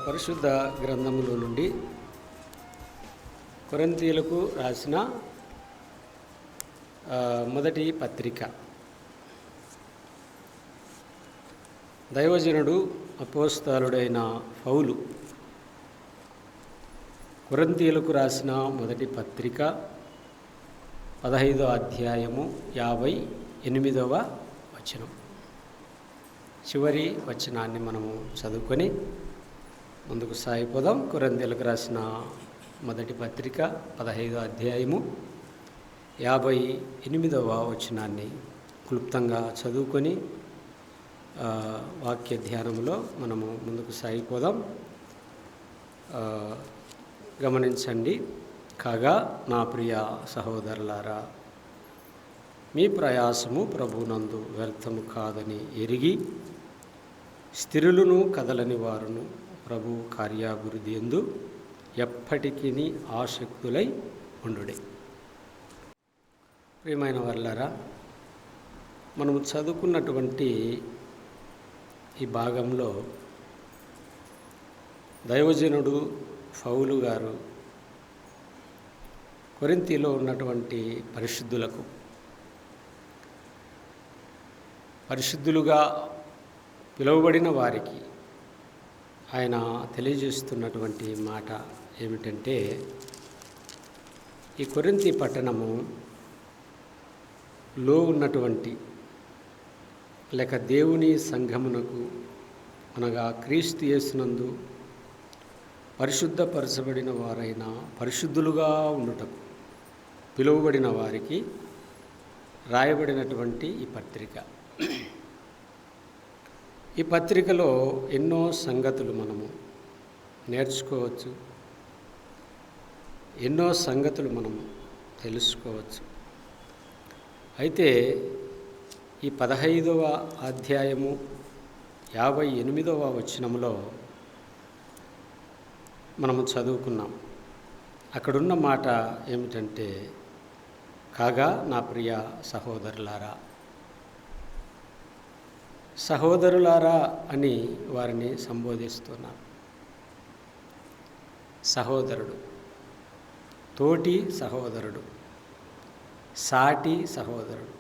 పరిశుద్ధ గ్రంథములో నుండి కొరింథీయులకు రాసిన మొదటి పత్రిక. దైవజనుడు అపోస్తలుడైన పౌలు కొరింథీయులకు రాసిన మొదటి పత్రిక 15వ అధ్యాయము 58వ వచనం. చివరి వచనాన్ని మనము చదువుకొని ముందుకు సాగిపోదాం. కొరింథీయులకు రాసిన మొదటి పత్రిక 15వ అధ్యాయము 58వ వచనాన్ని క్లుప్తంగా చదువుకొని వాక్య ధ్యానంలో మనము ముందుకు సాగిపోదాం. గమనించండి. కాగా నా ప్రియ సహోదరులారా, మీ ప్రయాసము ప్రభునందు వ్యర్థము కాదని ఎరిగి స్థిరులను కదలని వారును ప్రభు కార్యాభివృద్ధి యందు ఎప్పటికీ ఆసక్తులై ఉండుడి. ప్రియమైన వారులారా, మనము చదువుకున్నటువంటి ఈ భాగంలో దైవజనుడు పౌలు గారు కొరింథీలో ఉన్నటువంటి పరిశుద్ధులుగా పిలువబడిన వారికి ఆయన తెలియజేస్తున్నటువంటి మాట ఏమిటంటే, ఈ కొరింథీ పట్టణములో ఉన్నటువంటి లేక దేవుని సంఘమునకు అనగా క్రీస్తు యేసునందు పరిశుద్ధపరచబడిన వారైన పరిశుద్ధులుగా ఉండుటకు పిలువబడిన వారికి రాయబడినటువంటి ఈ పత్రిక. ఈ పత్రికలో ఎన్నో సంగతులు మనము నేర్చుకోవచ్చు, ఎన్నో సంగతులు మనము తెలుసుకోవచ్చు. అయితే ఈ 15వ అధ్యాయము 58వ వచనంలో మనము చదువుకున్నాం. అక్కడున్న మాట ఏమిటంటే, కాగా నా ప్రియ సహోదరులారా. సహోదరులారా అని వారిని సంబోధిస్తున్నాను. సహోదరుడు, తోటి సహోదరుడు, సాటి సహోదరుడు,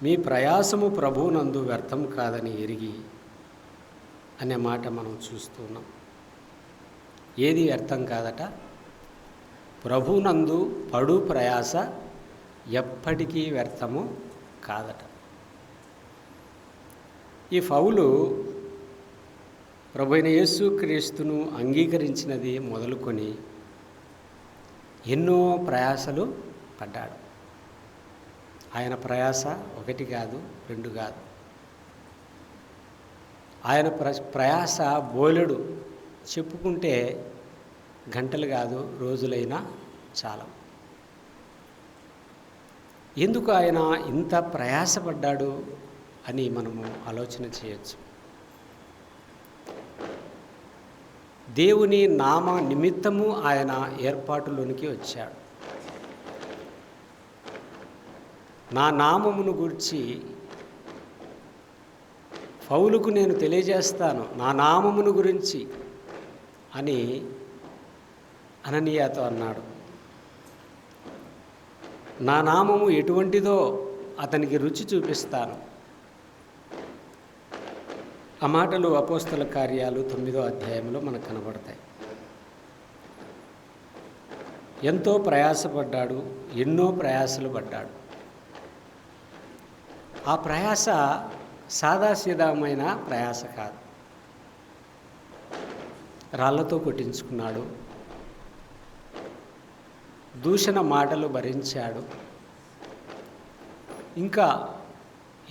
మీ ప్రయాసము ప్రభువునందు వ్యర్థం కాదని ఎరిగి అనే మాట మనం చూస్తున్నాం. ఏది వ్యర్థం కాదట? ప్రభువునందు పడు ప్రయాస ఎప్పటికీ వ్యర్థము కాదట. ఈ పౌలు ప్రభువైన యేసుక్రీస్తును అంగీకరించినది మొదలుకొని ఎన్నో ప్రయాసలు పడ్డాడు. ఆయన ప్రయాస ఒకటి కాదు, రెండు కాదు. ఆయన ప్రయాస బోలెడు, చెప్పుకుంటే గంటలు కాదు, రోజులైనా చాలా. ఎందుకు ఆయన ఇంత ప్రయాసపడ్డాడు అని మనము ఆలోచన చేయొచ్చు. దేవుని నామ నిమిత్తము ఆయన ఏర్పాటులోనికి వచ్చాడు. నా నామమును గురించి పౌలుకు నేను తెలియజేస్తాను, నా నామమును గురించి అని అననీయతో అన్నాడు. నా నామము ఎటువంటిదో అతనికి రుచి చూపిస్తాను. ఆ మాటలు అపోస్తల కార్యాలు 9వ అధ్యాయంలో మనకు కనబడతాయి. ఎంతో ప్రయాసపడ్డాడు, ఎన్నో ప్రయాసలు పడ్డాడు. ఆ ప్రయాస సాదాసీదామైన ప్రయాస కాదు. రాళ్లతో కొట్టించుకున్నాడు, దూషణ మాటలు భరించాడు, ఇంకా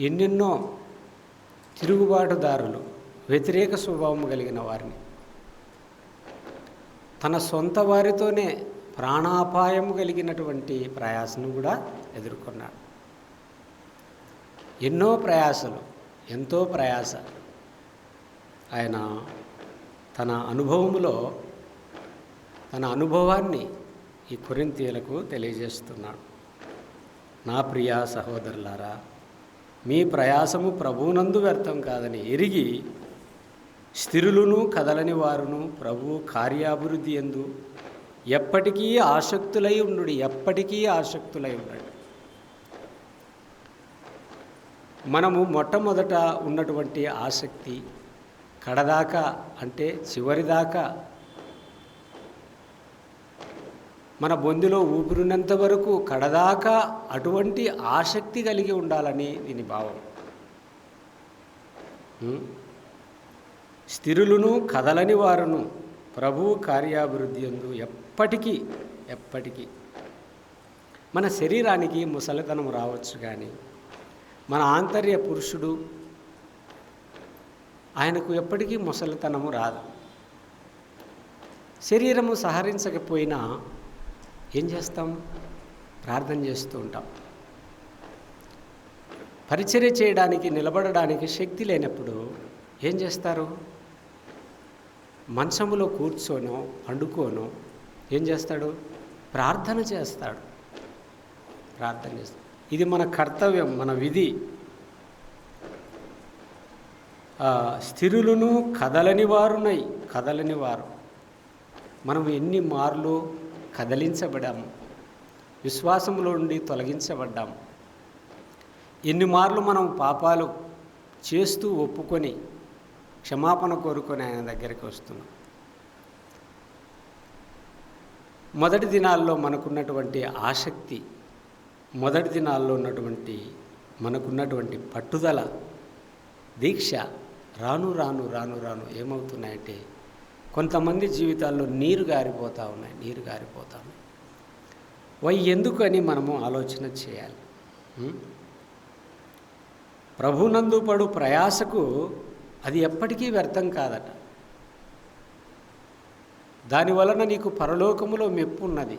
ఎన్నెన్నో తిరుగుబాటుదారులు, వ్యతిరేక స్వభావం కలిగిన వారిని తన సొంత వారితోనే ప్రాణాపాయం కలిగినటువంటి ప్రయాసను కూడా ఎదుర్కొన్నాడు. ఎన్నో ప్రయాసలు, ఎంతో ప్రయాస ఆయన తన అనుభవాన్ని ఈ కొరింథీయులకు తెలియజేస్తున్నాడు. నా ప్రియ సహోదరులారా, మీ ప్రయాసము ప్రభువునందు వ్యర్థం కాదని ఎరిగి స్థిరులను కదలని వారును ప్రభు కార్యాభివృద్ధి యందు ఎప్పటికీ ఆసక్తులై ఉండు, ఎప్పటికీ ఆసక్తులై ఉండండి. మనము మొట్టమొదట ఉన్నటువంటి ఆసక్తి కడదాకా, అంటే చివరిదాకా మన బొందిలో ఊపిరినంత వరకు కడదాకా అటువంటి ఆసక్తి కలిగి ఉండాలని దీని భావం. స్థిరులను కదలని వారును ప్రభువు కార్యాభివృద్ధి యందు ఎప్పటికీ మన శరీరానికి ముసలితనం రావచ్చు, కానీ మన ఆంతర్య పురుషుడు ఆయనకు ఎప్పటికీ ముసలితనము రాదు. శరీరము సహరించకపోయినా ఏం చేస్తాం? ప్రార్థన చేస్తూ ఉంటాం. పరిచర్య చేయడానికి, నిలబడడానికి శక్తి లేనప్పుడు ఏం చేస్తారు? మంచములో కూర్చోనో పండుకోనో ఏం చేస్తాడు? ప్రార్థన చేస్తాడు. ఇది మన కర్తవ్యం, మన విధి. స్థిరులను కదలని వారు మనం ఎన్ని మార్లు కదలించబడ్డాము, విశ్వాసంలో నుండి తొలగించబడ్డాము. ఎన్ని మార్లు మనం పాపాలు చేస్తూ ఒప్పుకొని క్షమాపణ కోరుకొని ఆయన దగ్గరికి వస్తున్నాం. మొదటి దినాల్లో మనకున్నటువంటి ఆసక్తి, మొదటి దినాల్లో మనకున్నటువంటి పట్టుదల, దీక్ష రాను రాను ఏమవుతున్నాయంటే కొంతమంది జీవితాల్లో నీరు గారిపోతూ ఉన్నాయి. ఎందుకు అని మనము ఆలోచన చేయాలి. ప్రభునందు పడు ప్రయాసకు అది ఎప్పటికీ వ్యర్థం కాదట. దానివలన నీకు పరలోకములో మెప్పు ఉన్నది,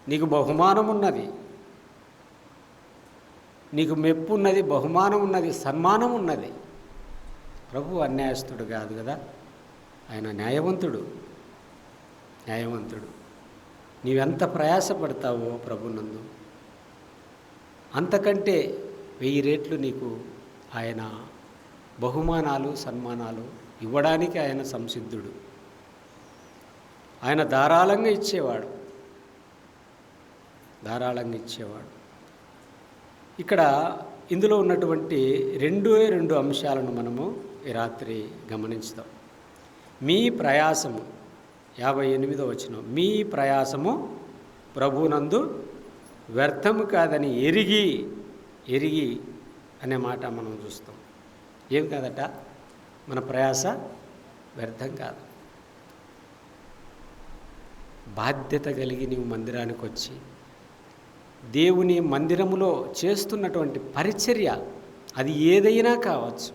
నీకు బహుమానం ఉన్నది, నీకు మెప్పు ఉన్నది, బహుమానం ఉన్నది, సన్మానం ఉన్నది. ప్రభు అన్యాయస్తుడు కాదు కదా, ఆయన న్యాయవంతుడు. నీవెంత ప్రయాసపడతావో ప్రభునందు అంతకంటే 1000 రెట్లు నీకు ఆయన బహుమానాలు, సన్మానాలు ఇవ్వడానికి ఆయన సంసిద్ధుడు. ఆయన ధారాళంగా ఇచ్చేవాడు. ఇక్కడ ఇందులో ఉన్నటువంటి 2 అంశాలను మనము ఈ రాత్రి గమనించుదాం. మీ ప్రయాసము, 58వ వచనం, మీ ప్రయాసము ప్రభునందు వ్యర్థము కాదని ఎరిగి అనే మాట మనం చూస్తాం. ఏం కాదట? మన ప్రయాస వ్యర్థం కాదు. బాధ్యత కలిగి నీవు మందిరానికి వచ్చి దేవుని మందిరములో చేస్తున్నటువంటి పరిచర్య, అది ఏదైనా కావచ్చు.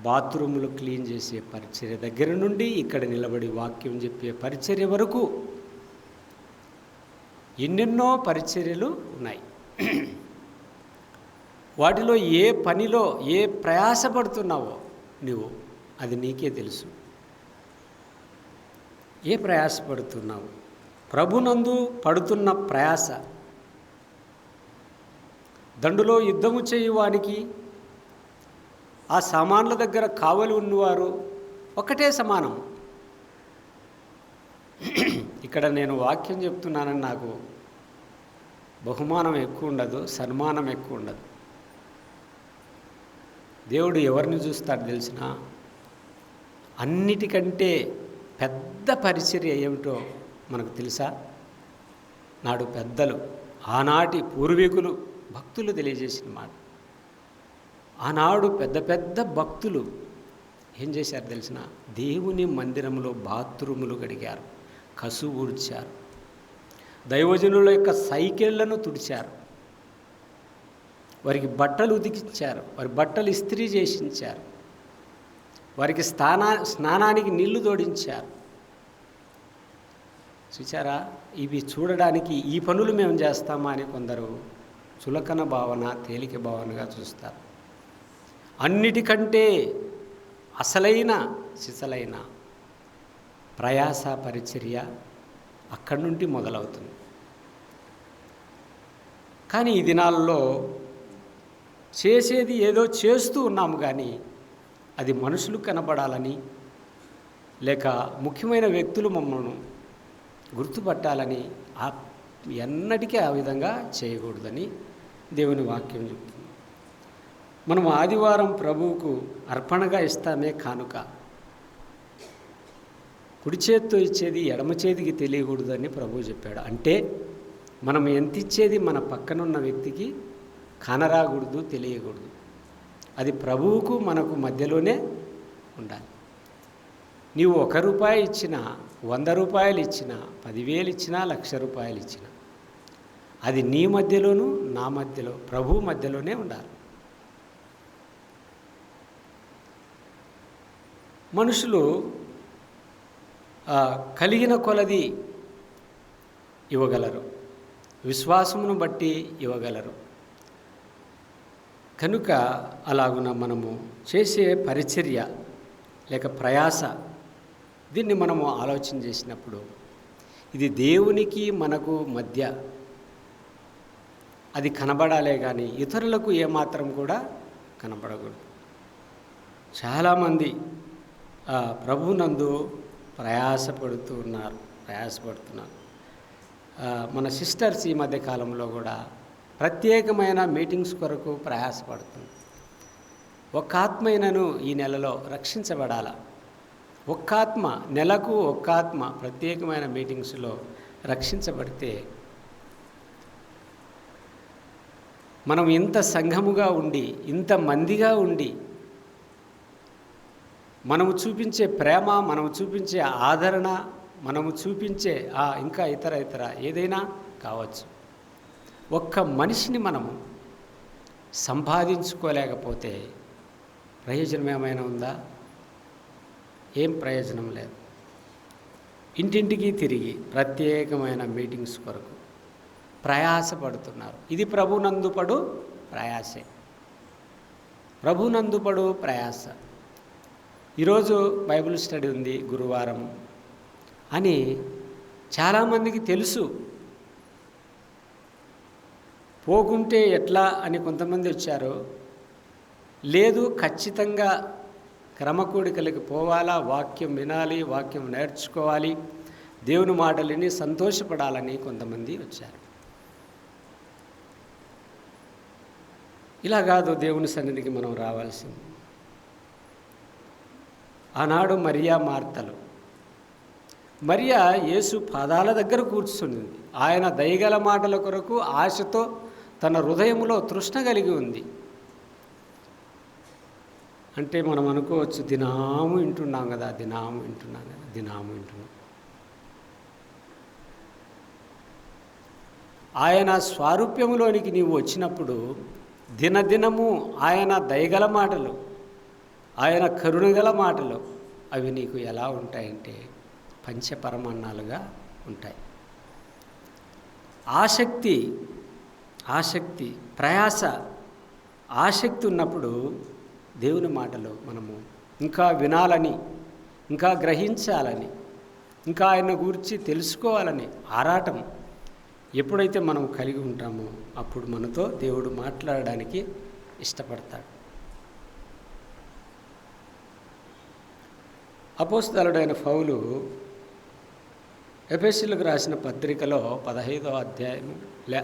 బాత్రూములు క్లీన్ చేసే పరిచర్య దగ్గర నుండి ఇక్కడ నిలబడి వాక్యం చెప్పే పరిచర్య వరకు ఎన్నెన్నో పరిచర్యలు ఉన్నాయి. వాటిలో ఏ పనిలో ఏ ప్రయాసపడుతున్నావో నువ్వు, అది నీకే తెలుసు. ఏ ప్రయాసపడుతున్నావు? ప్రభునందు పడుతున్న ప్రయాస. దండులో యుద్ధము చేయువానికి ఆ సామాన్ల దగ్గర కావలి ఉన్నవారు ఒకటే సమానం. ఇక్కడ నేను వాక్యం చెప్తున్నానని నాకు బహుమానం ఎక్కువ ఉండదు, సన్మానం ఎక్కువ ఉండదు. దేవుడు ఎవరిని చూస్తాడు తెలిసిన? అన్నిటికంటే పెద్ద పరిచర్య ఏమిటో మనకు తెలుసా? నాడు పెద్దలు, ఆనాటి పూర్వీకులు, భక్తులు తెలియజేసిన మాట. ఆనాడు పెద్ద భక్తులు ఏం చేశారు తెలిసిన? దేవుని మందిరంలో బాత్రూములు కడిగారు, కసువు ఊడ్చారు, దైవజనుల యొక్క సైకిళ్లను తుడిచారు, వారికి బట్టలు ఉతికించారు, వారి బట్టలు ఇస్త్రీ చేసించారు, వారికి స్నానానికి నీళ్లు తోడించారు. చూచారా? ఇవి చూడడానికి ఈ పనులు మేము చేస్తామా అని కొందరు చులకన భావన, తేలిక భావనగా చూస్తారు. అన్నిటికంటే అసలైన సిసలైన ప్రయాస పరిచర్య అక్కడి నుండి మొదలవుతుంది. కానీ ఈ దినాల్లో చేసేది ఏదో చేస్తూ ఉన్నాము, కానీ అది మనుషులు కనబడాలని, లేక ముఖ్యమైన వ్యక్తులు మమ్మల్ని గుర్తుపట్టాలని ఎన్నటికీ ఆ విధంగా చేయకూడదని దేవుని వాక్యం చెప్తుంది. మనం ఆదివారం ప్రభువుకు అర్పణగా ఇస్తామే కానుక. కుడి చేత్తో ఇచ్చేది ఎడమ చేతికి తెలియకూడదని ప్రభువు చెప్పాడు. అంటే మనం ఎంత ఇచ్చేది మన పక్కనున్న వ్యక్తికి కనరాకూడదు, తెలియకూడదు. అది ప్రభువుకు మనకు మధ్యలోనే ఉండాలి. నీవు ₹1 ఇచ్చినా, ₹100 ఇచ్చినా, 10,000 ఇచ్చినా, ₹1,00,000 ఇచ్చినా, అది నీ మధ్యలోనూ నా మధ్యలో ప్రభువు మధ్యలోనే ఉండాలి. మనుషులు కలిగిన కొలది ఇవ్వగలరు, విశ్వాసమును బట్టి ఇవ్వగలరు. కనుక అలాగున మనము చేసే పరిచర్య లేక ప్రయాస, దీన్ని మనము ఆలోచన చేసినప్పుడు ఇది దేవునికి మనకు మధ్య అది కనబడాలే కానీ ఇతరులకు ఏమాత్రం కూడా కనబడకూడదు. చాలామంది ప్రభువునందు ప్రయాసపడుతున్నారు. మన సిస్టర్స్ ఈ మధ్య కాలంలో కూడా ప్రత్యేకమైన మీటింగ్స్ కొరకు ప్రయాసపడుతుంది. ఒక్క ఆత్మైనను ఈ నెలలో రక్షించబడాల. ఒక్క ఆత్మ, నెలకు ఒక్క ఆత్మ ప్రత్యేకమైన మీటింగ్స్లో రక్షించబడితే, మనం ఇంత సంఘముగా ఉండి, ఇంతమందిగా ఉండి, మనము చూపించే ప్రేమ, మనము చూపించే ఆదరణ, మనము చూపించే ఇంకా ఇతర ఏదైనా కావచ్చు, ఒక్క మనిషిని మనము సంపాదించుకోలేకపోతే ప్రయోజనం ఏమైనా ఉందా? ఏం ప్రయోజనం లేదు. ఇంటింటికి తిరిగి ప్రత్యేకమైన మీటింగ్స్ కొరకు ప్రయాసపడుతున్నారు. ఇది ప్రభునందుపడు ప్రయాసే. ప్రభునందుపడు ప్రయాస. ఈరోజు బైబిల్ స్టడీ ఉంది గురువారం అని చాలామందికి తెలుసు. పోకుంటే ఎట్లా అని కొంతమంది వచ్చారు. లేదు, ఖచ్చితంగా క్రమకూడికలకి పోవాలా, వాక్యం వినాలి, వాక్యం నేర్చుకోవాలి, దేవుని మాటలని సంతోషపడాలని కొంతమంది వచ్చారు. ఇలా కాదు దేవుని సన్నిధికి మనం రావాల్సింది. ఆనాడు మరియా మార్తలు, మరియా యేసు పాదాల దగ్గర కూర్చునింది. ఆయన దయగల మాటల కొరకు ఆశతో తన హృదయంలో తృష్ణ కలిగి ఉంది. అంటే మనం అనుకోవచ్చు, దినాము వింటున్నాం కదా. ఆయన స్వారూప్యములోనికి నీవు వచ్చినప్పుడు దినదినము ఆయన దయగల మాటలు, ఆయన కరుణగల మాటలు అవి నీకు ఎలా ఉంటాయంటే పంచపరమాన్నాలుగా ఉంటాయి. ఆసక్తి, ప్రయాస, ఆసక్తి ఉన్నప్పుడు దేవుని మాటలు మనము ఇంకా వినాలని, ఇంకా గ్రహించాలని, ఇంకా ఆయన గురించి తెలుసుకోవాలని ఆరాటం ఎప్పుడైతే మనం కలిగి ఉంటామో అప్పుడు మనతో దేవుడు మాట్లాడడానికి ఇష్టపడతాడు. అపోస్తలుడైన పౌలు ఎఫెసీయులకు రాసిన పత్రికలో 15వ అధ్యాయం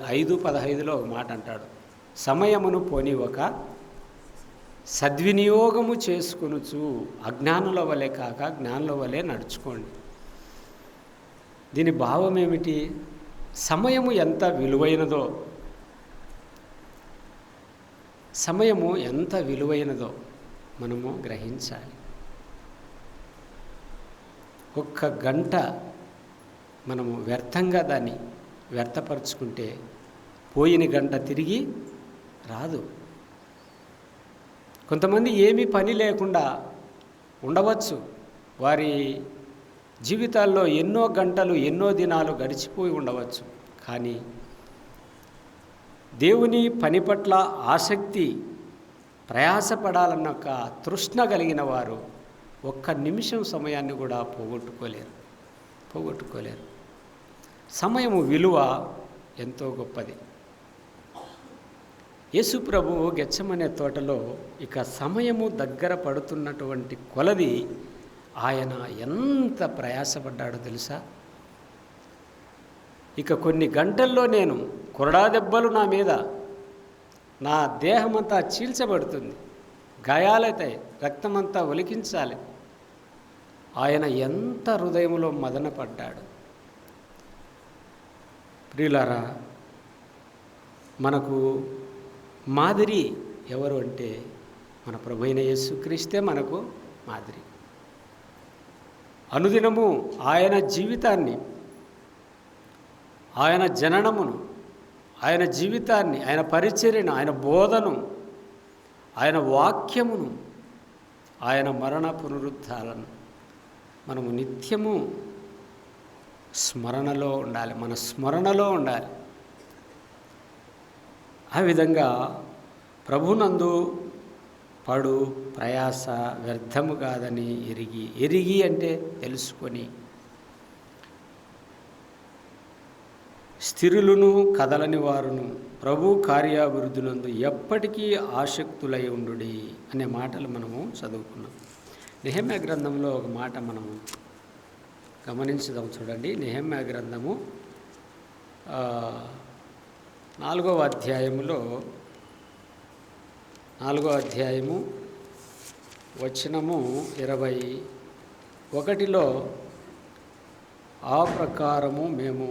5:15లో ఒక మాట అంటాడు. సమయమును పోనివ్వక సద్వినియోగము చేసుకొనుచు అజ్ఞానుల వలె కాక జ్ఞానుల వలె నడుచుకోండి. దీని భావం ఏమిటి? సమయము ఎంత విలువైనదో మనము గ్రహించాలి. ఒక్క గంట మనము వ్యర్థంగా దాన్ని వ్యర్థపరుచుకుంటే పోయిన గంట తిరిగి రాదు. కొంతమంది ఏమీ పని లేకుండా ఉండవచ్చు. వారి జీవితాల్లో ఎన్నో గంటలు, ఎన్నో దినాలు గడిచిపోయి ఉండవచ్చు. కానీ దేవుని పని పట్ల ఆసక్తి, ప్రయాసపడాలన్న ఒక తృష్ణ కలిగిన వారు ఒక్క నిమిషం సమయాన్ని కూడా పోగొట్టుకోలేరు. సమయము విలువ ఎంతో గొప్పది. యేసు ప్రభువు గెత్సెమనే తోటలో ఇక సమయము దగ్గర పడుతున్నటువంటి కొలది ఆయన ఎంత ప్రయాసపడ్డాడో తెలుసా? ఇక కొన్ని గంటల్లో నేను కొరడా దెబ్బలు నా మీద, నా దేహమంతా చీల్చబడుతుంది, గాయాలవుతాయి, రక్తమంతా ఒలికించాలి. ఆయన ఎంత హృదయంలో మదనపడ్డాడు. ప్రియులారా, మనకు మాదిరి ఎవరు అంటే మన ప్రభువైన యేసుక్రీస్తే మనకు మాదిరి. అనుదినము ఆయన జీవితాన్ని, ఆయన జననమును, ఆయన జీవితాన్ని, ఆయన పరిచర్యను, ఆయన బోధను, ఆయన వాక్యమును, ఆయన మరణ పునరుద్ధాలను మనము నిత్యము స్మరణలో ఉండాలి, మన స్మరణలో ఉండాలి. ఆ విధంగా ప్రభునందు పడు ప్రయాస వ్యర్థము కాదని ఎరిగి అంటే తెలుసుకొని, స్థిరులను కదలని వారును ప్రభు కార్యాభివృద్ధులందు ఎప్పటికీ ఆసక్తులై ఉండుడి అనే మాటలు మనము చదువుకున్నాం. నెహెమ్యా గ్రంథంలో ఒక మాట మనము గమనించుదాం. చూడండి, నెహెమ్యా గ్రంథము 4వ అధ్యాయములో 4వ అధ్యాయము వచనము 21లో ఆ ప్రకారము మేము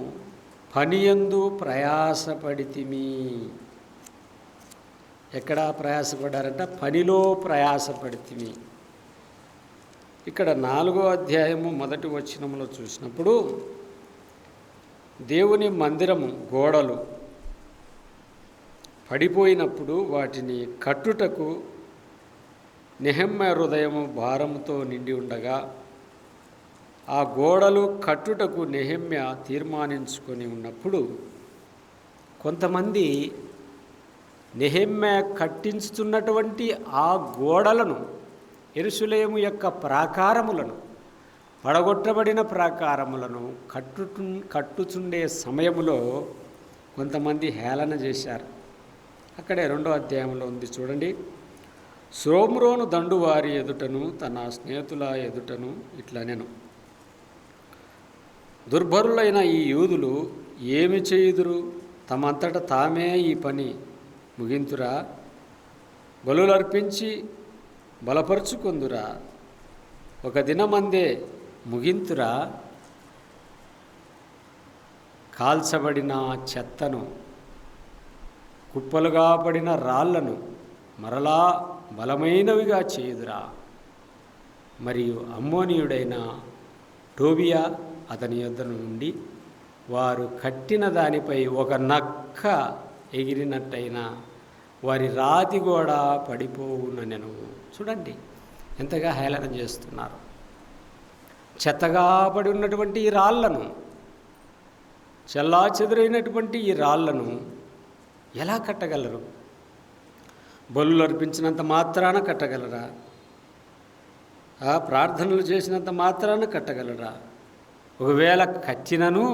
పనియందు ప్రయాసపడితిమి. ఎక్కడ ప్రయాసపడ్డారంట? పనిలో ప్రయాసపడితిమి. ఇక్కడ 4వ అధ్యాయము 1వ వచనంలో చూసినప్పుడు దేవుని మందిరము గోడలు పడిపోయినప్పుడు వాటిని కట్టుటకు నెహెమ్యా హృదయము భారముతో నిండి ఉండగా, ఆ గోడలు కట్టుటకు నెహెమ్యా తీర్మానించుకొని ఉన్నప్పుడు కొంతమంది నెహెమ్యా కట్టించుతున్నటువంటి ఆ గోడలను, యెరూషలేము యొక్క ప్రాకారములను, పడగొట్టబడిన ప్రాకారములను కట్టుచుండే సమయములో కొంతమంది హేళన చేశారు. అక్కడే 2వ అధ్యాయంలో ఉంది చూడండి. షోమ్రోను దండువారి ఎదుటను తన స్నేహితుల ఎదుటను ఇట్లా నేను, దుర్భరులైన ఈ యూదులు ఏమి చేయుదురు? తమంతట తామే ఈ పని ముగింతురా? బలులర్పించి బలపరుచుకొందురా? ఒక దినమందే ముగింతురా? కాల్చబడిన చెత్తను, కుప్పలుగా పడిన రాళ్లను మరలా బలమైనవిగా చేయుదురా? మరియు అమ్మోనీయుడైన టోబియా అతని యొద్ద నుండి వారు కట్టిన దానిపై ఒక నక్క ఎగిరినట్టయినా వారి రాతి గోడ పడిపోవుననెను. చూడండి ఎంతగా హేళన చేస్తున్నారు. చెత్తగా పడి ఉన్నటువంటి ఈ రాళ్లను, చెల్లాచెదురైనటువంటి ఈ రాళ్లను ఎలా కట్టగలరు? బలులు అర్పించినంత మాత్రాన కట్టగలరా? ప్రార్థనలు చేసినంత మాత్రాన కట్టగలరా? ఒకవేళ కట్టినను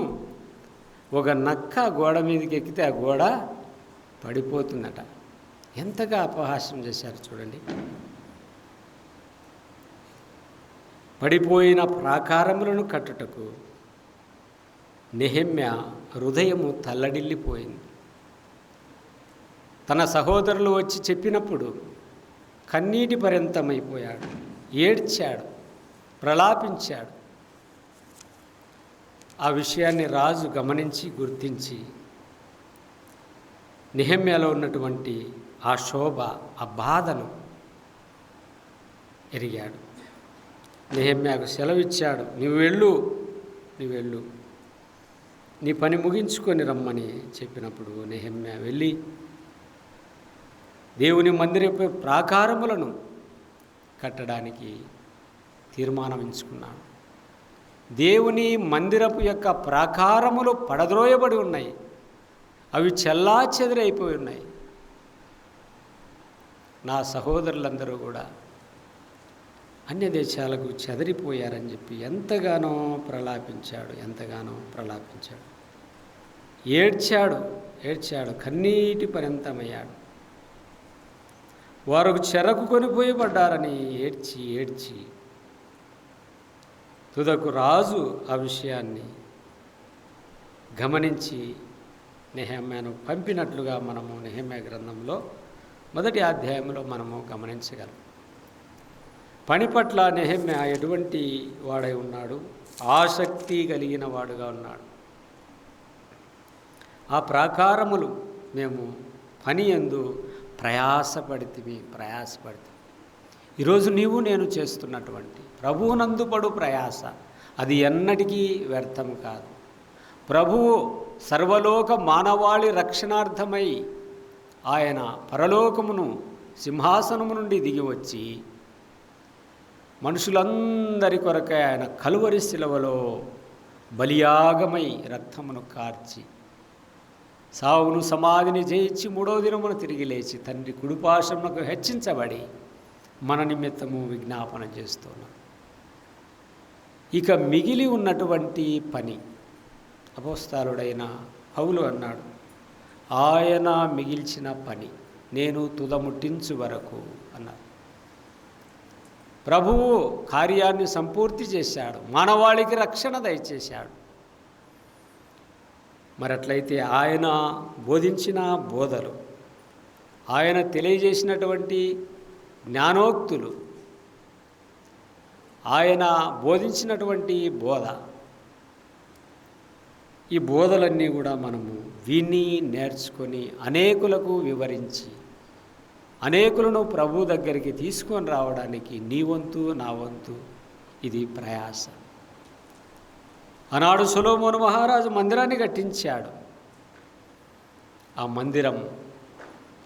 ఒక నక్క గోడ మీదకి ఎక్కితే ఆ గోడ పడిపోతుందట. ఎంతగా అపహాస్యం చేశారు చూడండి. పడిపోయిన ప్రాకారములను కట్టుటకు నెహెమ్యా హృదయము తల్లడిల్లిపోయింది. తన సహోదరులు వచ్చి చెప్పినప్పుడు కన్నీటి పర్యంతమైపోయాడు, ఏడ్చాడు, ప్రలాపించాడు. ఆ విషయాన్ని రాజు గమనించి గుర్తించి నెహెమ్యాలో ఉన్నటువంటి ఆ శోభ, ఆ బాధను ఎరిగాడు. నెహెమ్యాకు సెలవిచ్చాడు, నువ్వు వెళ్ళు, నీ పని ముగించుకొని రమ్మని చెప్పినప్పుడు నెహెమ్యా వెళ్ళి దేవుని మందిరపు ప్రాకారములను కట్టడానికి తీర్మానమించుకున్నాడు. దేవుని మందిరపు యొక్క ప్రాకారములు పడద్రోయబడి ఉన్నాయి, అవి చెల్లాచెదరైపోయి ఉన్నాయి. నా సహోదరులందరూ కూడా అన్య దేశాలకు చెదరిపోయారని చెప్పి ఎంతగానో ప్రలాపించాడు. ఏడ్చాడు, కన్నీటి పర్యంతమయ్యాడు. వారు చెరకు కొనిపోయబడ్డారని ఏడ్చి ఏడ్చి తుదకు రాజు ఆ విషయాన్ని గమనించి నెహెమ్యాను పంపినట్లుగా మనము నెహెమ్యా గ్రంథంలో 1వ అధ్యాయంలో మనము గమనించగలం. పని పట్ల నెహెమ్యా ఎటువంటి వాడై ఉన్నాడు? ఆసక్తి కలిగిన వాడుగా ఉన్నాడు. ఆ ప్రాకారములు మేము పని యందు ప్రయాసపడితిమి. ఈరోజు నీవు నేను చేస్తున్నటువంటి ప్రభువునందు పడు ప్రయాస అది ఎన్నటికీ వ్యర్థం కాదు. ప్రభువు సర్వలోక మానవాళి రక్షణార్థమై ఆయన పరలోకమును సింహాసనము నుండి దిగివచ్చి మనుషులందరి కొరకై ఆయన కలువరి శిలువలో బలియాగమై రక్తమును కార్చి సావును సమాధిని జయించి 3వ దినమున తిరిగి లేచి తండ్రి కుడిపార్శ్వమునకు హెచ్చించబడి మన నిమిత్తము విజ్ఞాపన చేస్తున్నాం. ఇక మిగిలి ఉన్నటువంటి పని అపోస్తలుడైన పౌలు అన్నాడు, ఆయన మిగిల్చిన పని నేను తుదముట్టించు వరకు అన్నారు. ప్రభువు కార్యాన్ని సంపూర్తి చేశాడు, మానవాళికి రక్షణ దయచేశాడు. మరి అట్లయితే ఆయన బోధించిన బోధలు, ఆయన తెలియజేసినటువంటి జ్ఞానోక్తులు, ఆయన బోధించినటువంటి బోధ, ఈ బోధలన్నీ కూడా మనము విని నేర్చుకొని అనేకులకు వివరించి అనేకులను ప్రభు దగ్గరికి తీసుకొని రావడానికి నీ వంతు నా వంతు ఇది ప్రయాస. ఆనాడు సొలొమోను మహారాజు మందిరాన్ని కట్టించాడు. ఆ మందిరం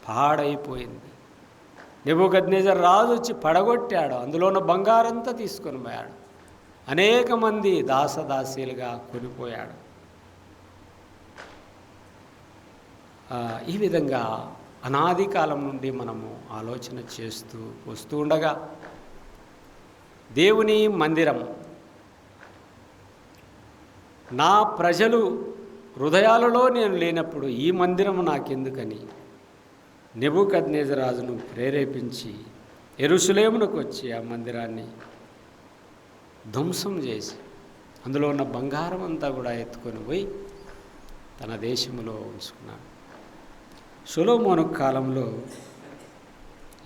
పాడైపోయింది. నెబుకద్నెజర్ రాజు వచ్చి పడగొట్టాడు. అందులో ఉన్న బంగారంతా తీసుకొని పోయాడు. అనేక మంది దాసదాసీలుగా కొనిపోయాడు. ఈ విధంగా అనాది కాలం నుండి మనము ఆలోచన చేస్తూ వస్తూ ఉండగా దేవుని మందిరం నా ప్రజలు హృదయాలలో నేను లేనప్పుడు ఈ మందిరం నాకెందుకని నెబుకద్నెజరు రాజును ప్రేరేపించి యెరూషలేమునకు వచ్చి ఆ మందిరాన్ని ధ్వంసం చేసి అందులో ఉన్న బంగారం అంతా కూడా ఎత్తుకొని పోయి తన దేశంలో ఉంచుకున్నాడు. సొలొమోను కాలంలో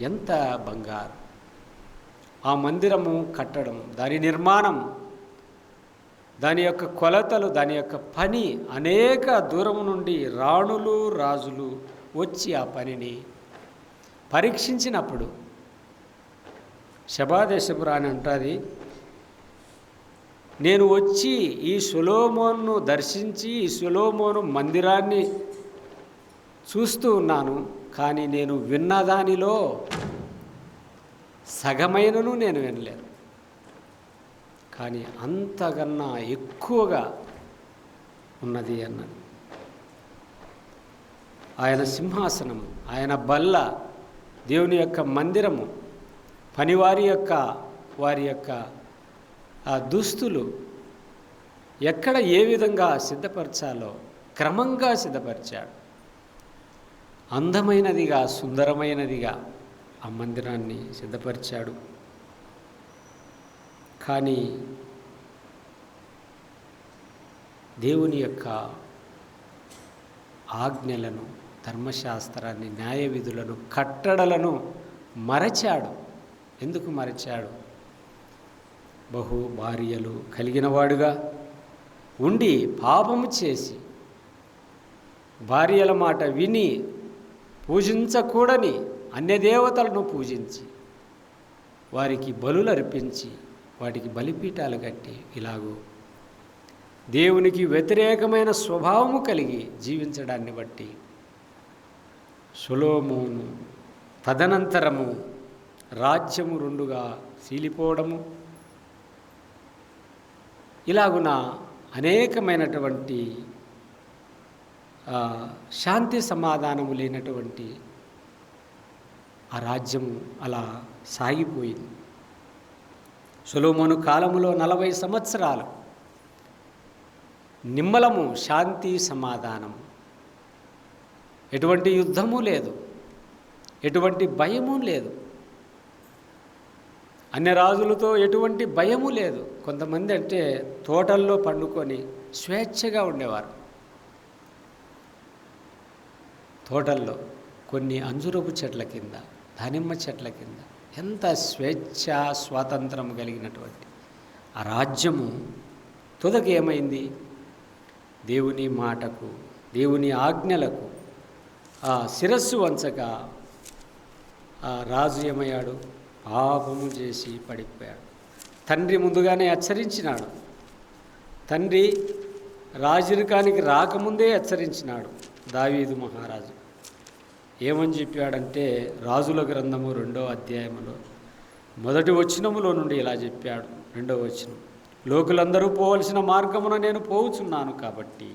ఎంత బంగారం! ఆ మందిరము కట్టడం, దాని నిర్మాణం, దాని యొక్క కొలతలు, దాని యొక్క పని అనేక దూరం నుండి రాణులు రాజులు వచ్చి ఆ పనిని పరీక్షించినప్పుడు శబాదేశపు రాణి అంటుంది, నేను వచ్చి ఈ సొలొమోనును దర్శించి ఈ సొలొమోను మందిరాన్ని చూస్తూ ఉన్నాను, కానీ నేను విన్నదానిలో సగమైనను నేను వినలేను, కానీ అంతకన్నా ఎక్కువగా ఉన్నది అన్నది. ఆయన సింహాసనము, ఆయన బల్ల, దేవుని యొక్క మందిరము, పనివారి యొక్క వారి యొక్క ఆ దుస్తులు ఎక్కడ ఏ విధంగా సిద్ధపరచాలో క్రమంగా సిద్ధపరిచాడు. అందమైనదిగా సుందరమైనదిగా ఆ మందిరాన్ని సిద్ధపరిచాడు. కానీ దేవుని యొక్క ఆజ్ఞలను, ధర్మశాస్త్రాన్ని, న్యాయ విధులను, కట్టడలను మరచాడు. ఎందుకు మరచాడు? బహు భార్యలు కలిగినవాడుగా ఉండి పాపము చేసి భార్యల మాట విని పూజించకూడని అన్యదేవతలను పూజించి వారికి బలులు అర్పించి వాటికి బలిపీఠాలు కట్టి ఇలాగూ దేవునికి వ్యతిరేకమైన స్వభావము కలిగి జీవించడాన్ని బట్టి సొలొమోను తదనంతరము రాజ్యము 2గా చీలిపోవడము, ఇలాగున అనేకమైనటువంటి శాంతి సమాధానము లేనటువంటి ఆ రాజ్యము అలా సాగిపోయింది. సొలొమోను కాలములో 40 సంవత్సరాలు నిమ్మలము, శాంతి సమాధానము, ఎటువంటి యుద్ధము లేదు, ఎటువంటి భయము లేదు. అన్య రాజులతో ఎటువంటి భయము లేదు. కొంతమంది అంటే తోటల్లో పండుకొని స్వేచ్ఛగా ఉండేవారు. తోటల్లో కొన్ని అంజురపు చెట్ల కింద, దానిమ్మ చెట్ల కింద ఎంత స్వేచ్ఛ స్వాతంత్రం కలిగినటువంటి ఆ రాజ్యము తుదకు ఏమైంది? దేవుని మాటకు, దేవుని ఆజ్ఞలకు ఆ శిరస్సు వంచక ఆ రాజు ఏమయ్యాడు? పాపము చేసి పడిపోయాడు. తండ్రి ముందుగానే హెచ్చరించినాడు. తండ్రి రాజరికానికి రాకముందే హెచ్చరించినాడు దావీదు మహారాజు. ఏమని చెప్పాడంటే రాజుల గ్రంథము 2వ అధ్యాయములో 1వ వచనములో నుండి ఇలా చెప్పాడు. 2వ వచనం, లోకులందరూ పోవలసిన మార్గమున నేను పోవుచున్నాను కాబట్టి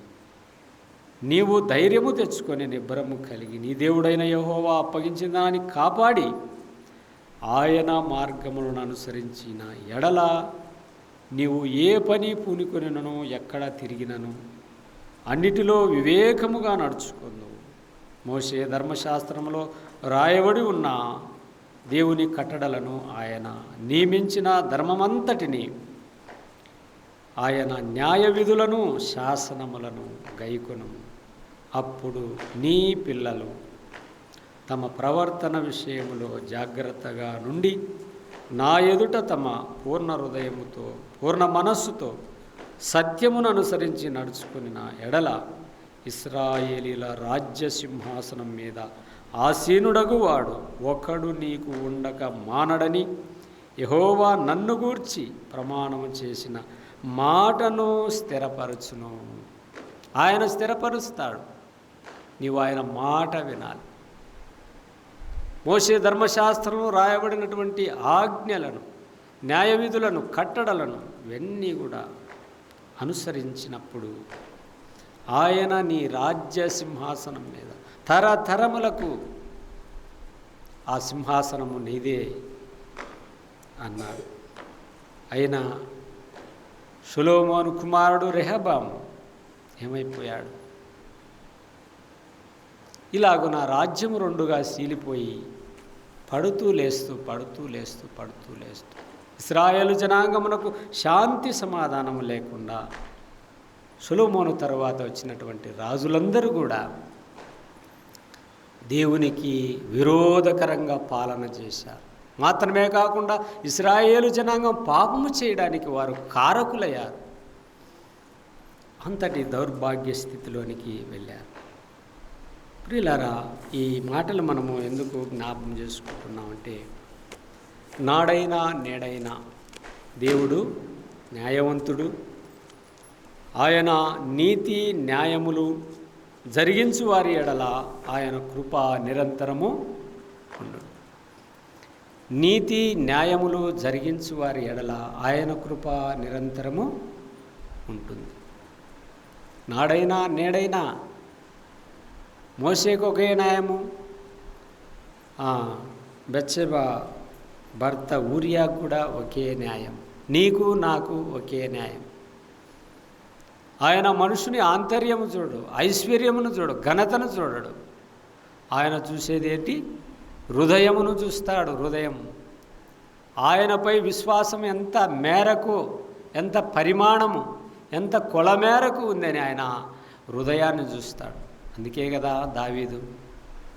నీవు ధైర్యము తెచ్చుకొని నిబ్బరము కలిగి నీ దేవుడైన యెహోవా అప్పగించిన దాన్ని కాపాడి ఆయన మార్గములను అనుసరించిన ఎడల నీవు ఏ పని పూనుకొనినను ఎక్కడ తిరిగినను అన్నిటిలో వివేకముగా నడుచుకుందు. మోషే ధర్మశాస్త్రంలో రాయబడి ఉన్న దేవుని కట్టడలను, ఆయన నియమించిన ధర్మమంతటిని, ఆయన న్యాయ విధులను శాసనములను గైకొను. అప్పుడు నీ పిల్లలు తమ ప్రవర్తన విషయములో జాగ్రత్తగా నుండి నా ఎదుట తమ పూర్ణ హృదయముతో పూర్ణ మనస్సుతో సత్యమును అనుసరించి నడుచుకుని ఎడల ఇశ్రాయేలీల రాజ్య సింహాసనం మీద ఆసీనుడగువాడు ఒకడు నీకు ఉండక మానడని యెహోవా నన్ను గూర్చి ప్రమాణము చేసిన మాటను స్థిరపరచును. ఆయన స్థిరపరుస్తాడు. నీవు ఆయన మాట వినాలి. మోషే ధర్మశాస్త్రంలో రాయబడినటువంటి ఆజ్ఞలను, న్యాయ విధులను, కట్టడలను ఇవన్నీ కూడా అనుసరించినప్పుడు ఆయన నీ రాజ్య సింహాసనం మీద తరతరములకు ఆ సింహాసనము నీదే అన్నాడు. అయినా సొలొమోను కుమారుడు రెహబాము ఏమైపోయాడు? ఇలాగ నా రాజ్యము రెండుగా సీలిపోయి పడుతూ లేస్తూ ఇశ్రాయేలు జనాంగమునకు శాంతి సమాధానము లేకుండా సొలొమోను తర్వాత వచ్చినటువంటి రాజులందరూ కూడా దేవునికి విరోధకరంగా పాలన చేశారు. మాత్రమే కాకుండా ఇశ్రాయేలు జనాంగం పాపము చేయడానికి వారు కారకులయ్యారు. అంతటి దౌర్భాగ్య స్థితిలోనికి వెళ్ళారు. ప్రియులారా, ఈ మాటలు మనము ఎందుకు జ్ఞాపకం చేసుకుంటున్నామంటే, నాడైనా నేడైనా దేవుడు న్యాయవంతుడు. ఆయన నీతి న్యాయములు జరిగించు వారి ఎడల ఆయన కృప నిరంతరము ఉండు. నీతి న్యాయములు జరిగించు వారి ఎడల ఆయన కృప నిరంతరము ఉంటుంది. నాడైనా నేడైనా మోషేకు ఒకే న్యాయము, బెత్షెబా భర్త ఊరియాకు కూడా ఒకే న్యాయం, నీకు నాకు ఒకే న్యాయం. ఆయన మనుషుని ఆంతర్యము చూడు, ఐశ్వర్యమును చూడు, ఘనతను చూడడు. ఆయన చూసేది ఏంటి? హృదయమును చూస్తాడు. హృదయం, ఆయనపై విశ్వాసం ఎంత మేరకు, ఎంత పరిమాణము, ఎంత కొల మేరకు ఉందని ఆయన హృదయాన్ని చూస్తాడు. అందుకే కదా దావీదు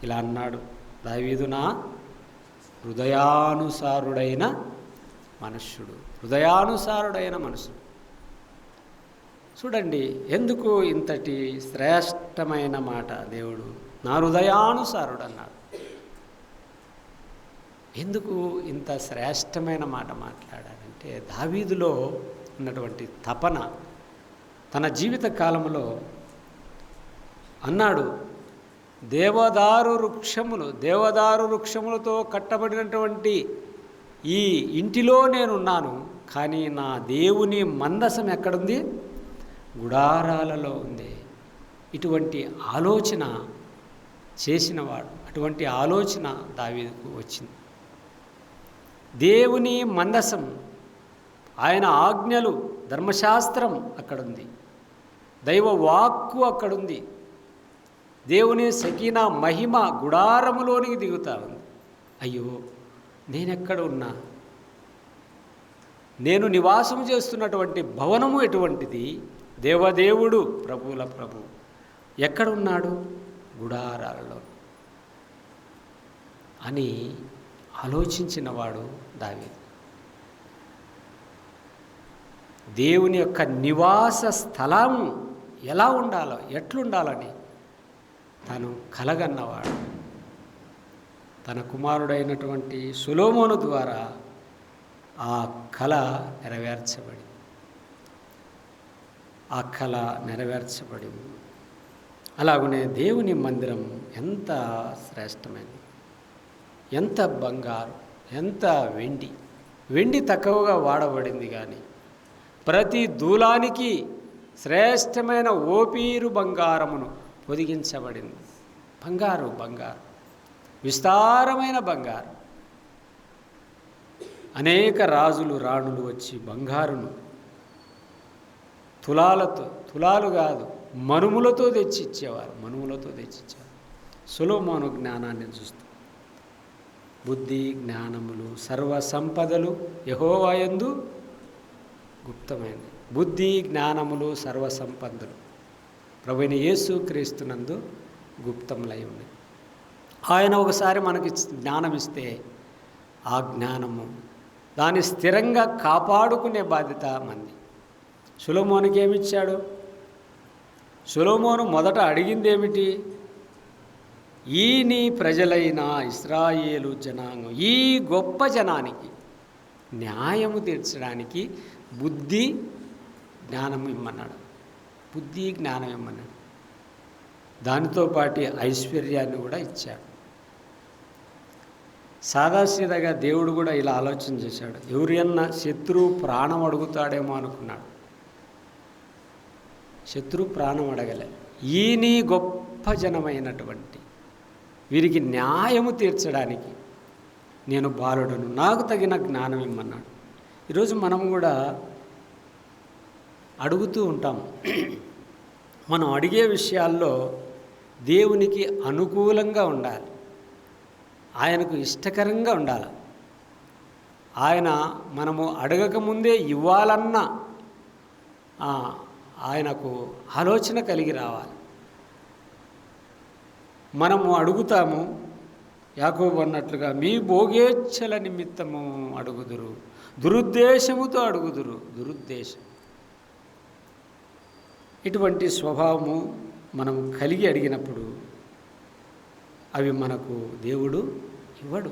ఇలా అన్నాడు, దావీదు నా హృదయానుసారుడైన మనుష్యుడు, హృదయానుసారుడైన మనుషుడు. చూడండి, ఎందుకు ఇంతటి శ్రేష్టమైన మాట దేవుడు నా హృదయానుసారుడు అన్నాడు. ఎందుకు ఇంత శ్రేష్టమైన మాట మాట్లాడాడంటే, దావీదులో ఉన్నటువంటి తపన తన జీవిత కాలంలో అన్నాడు, దేవదారు వృక్షములతో కట్టబడినటువంటి ఈ ఇంటిలో నేనున్నాను, కానీ నా దేవుని మందసం ఎక్కడుంది? గుడారాలలో ఉంది. ఇటువంటి ఆలోచన చేసినవాడు, అటువంటి ఆలోచన దావీదుకు వచ్చింది. దేవుని మందసం, ఆయన ఆజ్ఞలు, ధర్మశాస్త్రం అక్కడుంది, దైవ వాక్కు అక్కడుంది, దేవుని సకీనా మహిమ గుడారములోనికి దిగుతా ఉంది. అయ్యో నేనెక్కడ ఉన్నా, నేను నివాసం చేస్తున్నటువంటి భవనము ఎటువంటిది, దేవదేవుడు ప్రభువుల ప్రభు ఎక్కడున్నాడు, గుడారాలలో అని ఆలోచించినవాడు దావీదు. దేవుని యొక్క నివాస స్థలం ఎలా ఉండాలో, ఎట్లుండాలని తను కలగన్నవాడు. తన కుమారుడైనటువంటి సొలొమోను ద్వారా ఆ కళ నెరవేర్చబడింది. అలాగనే దేవుని మందిరం ఎంత శ్రేష్టమైనది, ఎంత బంగారు, ఎంత వెండి తక్కువగా వాడబడింది, కానీ ప్రతి దూలానికి శ్రేష్టమైన ఓపీరు బంగారమును పొదిగించబడింది. బంగారు విస్తారమైన బంగారు. అనేక రాజులు రాణులు వచ్చి బంగారును తులాలు కాదు మనుములతో తెచ్చిచ్చేవారు. సొలొమోను జ్ఞానాన్ని చూస్తాం. బుద్ధి జ్ఞానములు సర్వ సంపదలు యెహోవా యందు గుప్తమైనది. బుద్ధి జ్ఞానములు సర్వ సంపదలు ప్రభువైన యేసు క్రీస్తునందు గుప్తములై ఉన్నాయి. ఆయన ఒకసారి మనకి జ్ఞానం ఇస్తే ఆ జ్ఞానము దాన్ని స్థిరంగా కాపాడుకునే బాధ్యత మంది. సొలొమోనుకి ఏమిచ్చాడు? సొలొమోను మొదట అడిగింది ఏమిటి? ఈ నీ ప్రజలైన ఇశ్రాయేలు జనాంగం, ఈ గొప్ప జనానికి న్యాయము తీర్చడానికి బుద్ధి జ్ఞానం ఇమ్మన్నాడు. దానితో పాటు ఐశ్వర్యాన్ని కూడా ఇచ్చాడు. సాదాసీదాగా దేవుడు కూడా ఇలా ఆలోచన చేశాడు. ఎవరైనా శత్రువు ప్రాణం అడుగుతాడేమో అనుకున్నాడు. శత్రువు ప్రాణం అడగలే. ఈ నీ గొప్ప జనమైనటువంటి వీరికి న్యాయము తీర్చడానికి నేను బాలుడను, నాకు తగిన జ్ఞానం ఇమ్మన్నాడు. ఈరోజు మనం కూడా అడుగుతూ ఉంటాం. మనం అడిగే విషయాల్లో దేవునికి అనుకూలంగా ఉండాలి, ఆయనకు ఇష్టకరంగా ఉండాలి. ఆయన మనము అడగకముందే ఇవ్వాలన్న ఆయనకు ఆలోచన కలిగి రావాలి. మనము అడుగుతాము, యాకోబు అన్నట్లుగా మీ భోగేచ్ఛల నిమిత్తము అడుగుదురు, దురుద్దేశముతో అడుగుదురు. దురుద్దేశం ఇటువంటి స్వభావము మనం కలిగి అడిగినప్పుడు అవి మనకు దేవుడు ఇవ్వడు.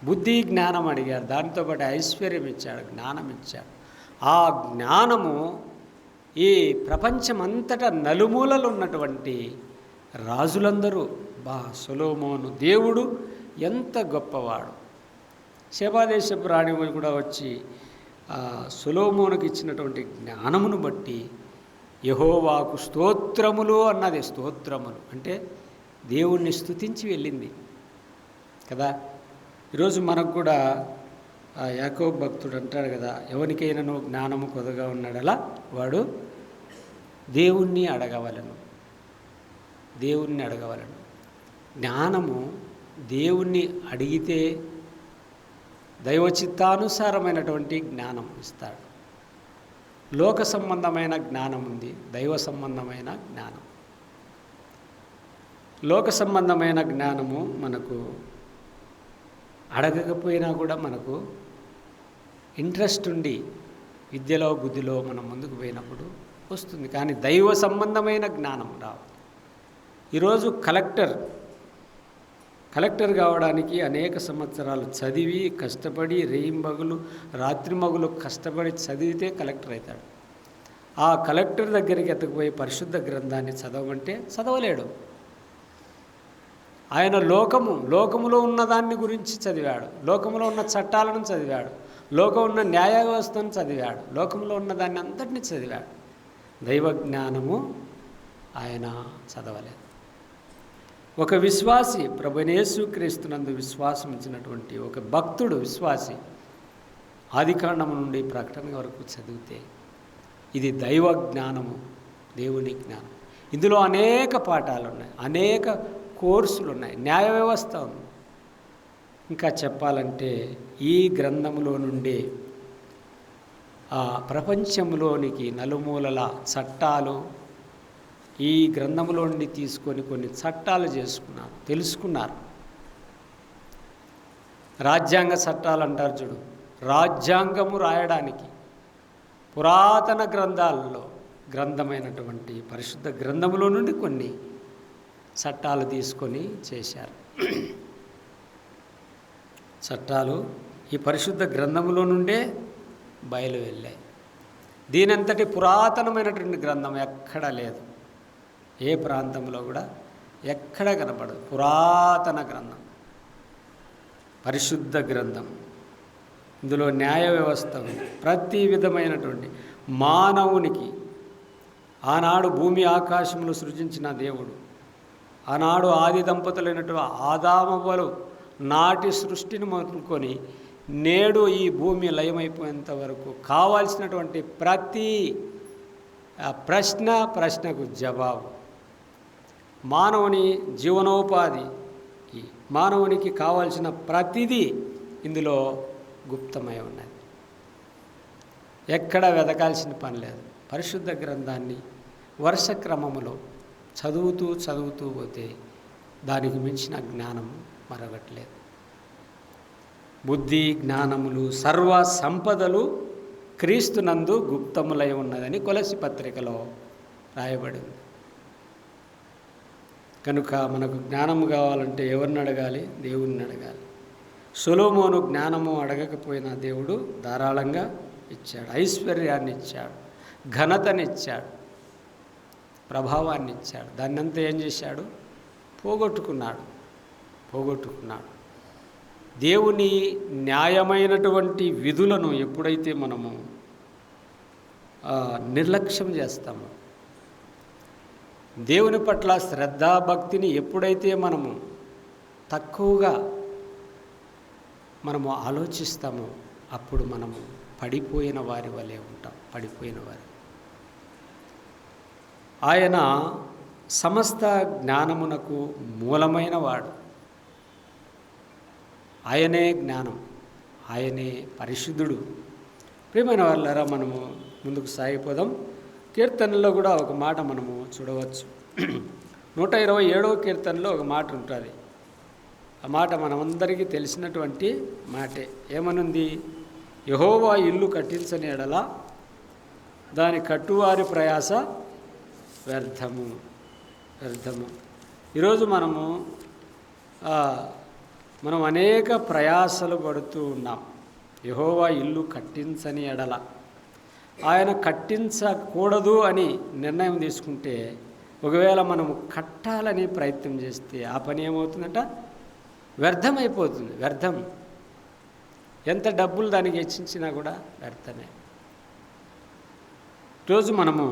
బుద్ధి జ్ఞానం అడిగాడు, దాంతోపాటు ఐశ్వర్యం ఇచ్చాడు, జ్ఞానం ఇచ్చాడు. ఆ జ్ఞానము ఈ ప్రపంచమంతటా నలుమూలలు ఉన్నటువంటి రాజులందరూ సొలొమోను దేవుడు ఎంత గొప్పవాడు. శేబాదేశపు రాణి కూడా వచ్చి సొలొమోనుకు ఇచ్చినటువంటి జ్ఞానమును బట్టి యెహోవాకు స్తోత్రములు అన్నది. స్తోత్రములు అంటే దేవుణ్ణి స్తుతించి వెళ్ళింది కదా. ఈరోజు మనకు కూడా యాకోబు భక్తుడు అంటాడు కదా, ఎవరికైనా జ్ఞానము కొద్దిగా ఉన్నాడలా వాడు దేవుణ్ణి అడగవలను. జ్ఞానము దేవుణ్ణి అడిగితే దైవచిత్తానుసారమైనటువంటి జ్ఞానం ఇస్తాడు. లోక సంబంధమైన జ్ఞానం ఉంది, దైవ సంబంధమైన జ్ఞానం. లోక సంబంధమైన జ్ఞానము మనకు అడగకపోయినా కూడా మనకు ఇంట్రెస్ట్ ఉండి విద్యలో బుద్ధిలో మనం ముందుకు పోయినప్పుడు వస్తుంది. కానీ దైవ సంబంధమైన జ్ఞానం రావు. ఈరోజు కలెక్టర్ కావడానికి అనేక సంవత్సరాలు చదివి కష్టపడి రేయింబగులు రాత్రిమగులు కష్టపడి చదివితే కలెక్టర్ అవుతాడు. ఆ కలెక్టర్ దగ్గరికి ఎత్తకపోయి పరిశుద్ధ గ్రంథాన్ని చదవమంటే చదవలేడు. ఆయన లోకములో ఉన్నదాన్ని గురించి చదివాడు, లోకములో ఉన్న చట్టాలను చదివాడు, లోకం ఉన్న న్యాయ వ్యవస్థను చదివాడు, లోకంలో ఉన్నదాన్ని అంతటినీ చదివాడు. దైవ జ్ఞానము ఆయన చదవలేదు. ఒక విశ్వాసి, ప్రభువైన యేసుక్రీస్తునందు విశ్వాసం ఇచ్చినటువంటి ఒక భక్తుడు, విశ్వాసి ఆదికాండము నుండి ప్రకటన వరకు చదివితే ఇది దైవ జ్ఞానము, దేవుని జ్ఞానం. ఇందులో అనేక పాఠాలు ఉన్నాయి, అనేక కోర్సులు ఉన్నాయి, న్యాయ వ్యవస్థ ఉంది. ఇంకా చెప్పాలంటే ఈ గ్రంథంలో నుండే ప్రపంచంలోనికి నలుమూలల చట్టాలు ఈ గ్రంథంలో నుండి తీసుకొని కొన్ని చట్టాలు తెలుసుకున్నారు. రాజ్యాంగ చట్టాలు అంటారు చూడు, రాజ్యాంగము రాయడానికి పురాతన గ్రంథమైనటువంటి పరిశుద్ధ గ్రంథంలో నుండి కొన్ని చట్టాలు తీసుకొని చేశారు. చట్టాలు ఈ పరిశుద్ధ గ్రంథంలో నుండే బయలు వెళ్ళాయి. దీనంతటి పురాతనమైనటువంటి గ్రంథం ఎక్కడా లేదు, ఏ ప్రాంతంలో కూడా ఎక్కడ కనపడదు. పురాతన గ్రంథం, పరిశుద్ధ గ్రంథం. ఇందులో న్యాయ వ్యవస్థ ఉంది. ప్రతి విధమైనటువంటి మానవునికి ఆనాడు భూమి ఆకాశములు సృజించిన దేవుడు, ఆనాడు ఆది దంపతులైనటువంటి ఆదామవ్వలు నాటి సృష్టిని మొదలుకొని నేడు ఈ భూమి లయమైపోయేంత వరకు కావాల్సినటువంటి ప్రతి ప్రశ్నకు జవాబు, మానవుని జీవనోపాధికి మానవునికి కావాల్సిన ప్రతిదీ ఇందులో గుప్తమై ఉన్నది. ఎక్కడ వెతకాల్సిన పని లేదు. పరిశుద్ధ గ్రంథాన్ని వరుస క్రమములో చదువుతూ పోతే దానికి మించిన జ్ఞానం మరొకట్లేదు. బుద్ధి జ్ఞానములు సర్వ సంపదలు క్రీస్తునందు గుప్తములై ఉన్నదని కొలసి పత్రికలో రాయబడింది. కనుక మనకు జ్ఞానము కావాలంటే ఎవరిని అడగాలి? దేవుణ్ణి అడగాలి. సొలొమోను జ్ఞానము అడగకపోయినా దేవుడు ధారాళంగా ఇచ్చాడు. ఐశ్వర్యాన్ని ఇచ్చాడు, ఘనతనిచ్చాడు, ప్రభావాన్ని ఇచ్చాడు. దాన్నంతా ఏం చేశాడు? పోగొట్టుకున్నాడు. దేవుని న్యాయమైనటువంటి విధులను ఎప్పుడైతే మనము నిర్లక్ష్యం చేస్తామో, దేవుని పట్ల శ్రద్ధాభక్తిని ఎప్పుడైతే మనము తక్కువగా ఆలోచిస్తామో అప్పుడు మనము పడిపోయిన వారి వలె ఉంటాం. ఆయన సమస్త జ్ఞానమునకు మూలమైన వాడు. ఆయనే జ్ఞానం, ఆయనే పరిశుద్ధుడు. ప్రియమైన వాళ్ళారా, మనము ముందుకు సాగిపోదాం. కీర్తనలో కూడా ఒక మాట మనము చూడవచ్చు. 127వ కీర్తనలో ఒక మాట ఉంటుంది. ఆ మాట మనమందరికీ తెలిసినటువంటి మాటే. ఏమనుంది? యెహోవా ఇల్లు కట్టించని ఎడల దాని కట్టువారి ప్రయాస వ్యర్థము. ఈరోజు మనం అనేక ప్రయాసలు పడుతూ ఉన్నాం. యెహోవా ఇల్లు కట్టించని ఎడల, ఆయన కట్టించకూడదు అని నిర్ణయం తీసుకుంటే, ఒకవేళ మనము కట్టాలని ప్రయత్నం చేస్తే ఆ పని ఏమవుతుందంట? వ్యర్థమైపోతుంది. వ్యర్థం. ఎంత డబ్బులు దానికి హెచ్చించినా కూడా వ్యర్థమే. ఈరోజు మనము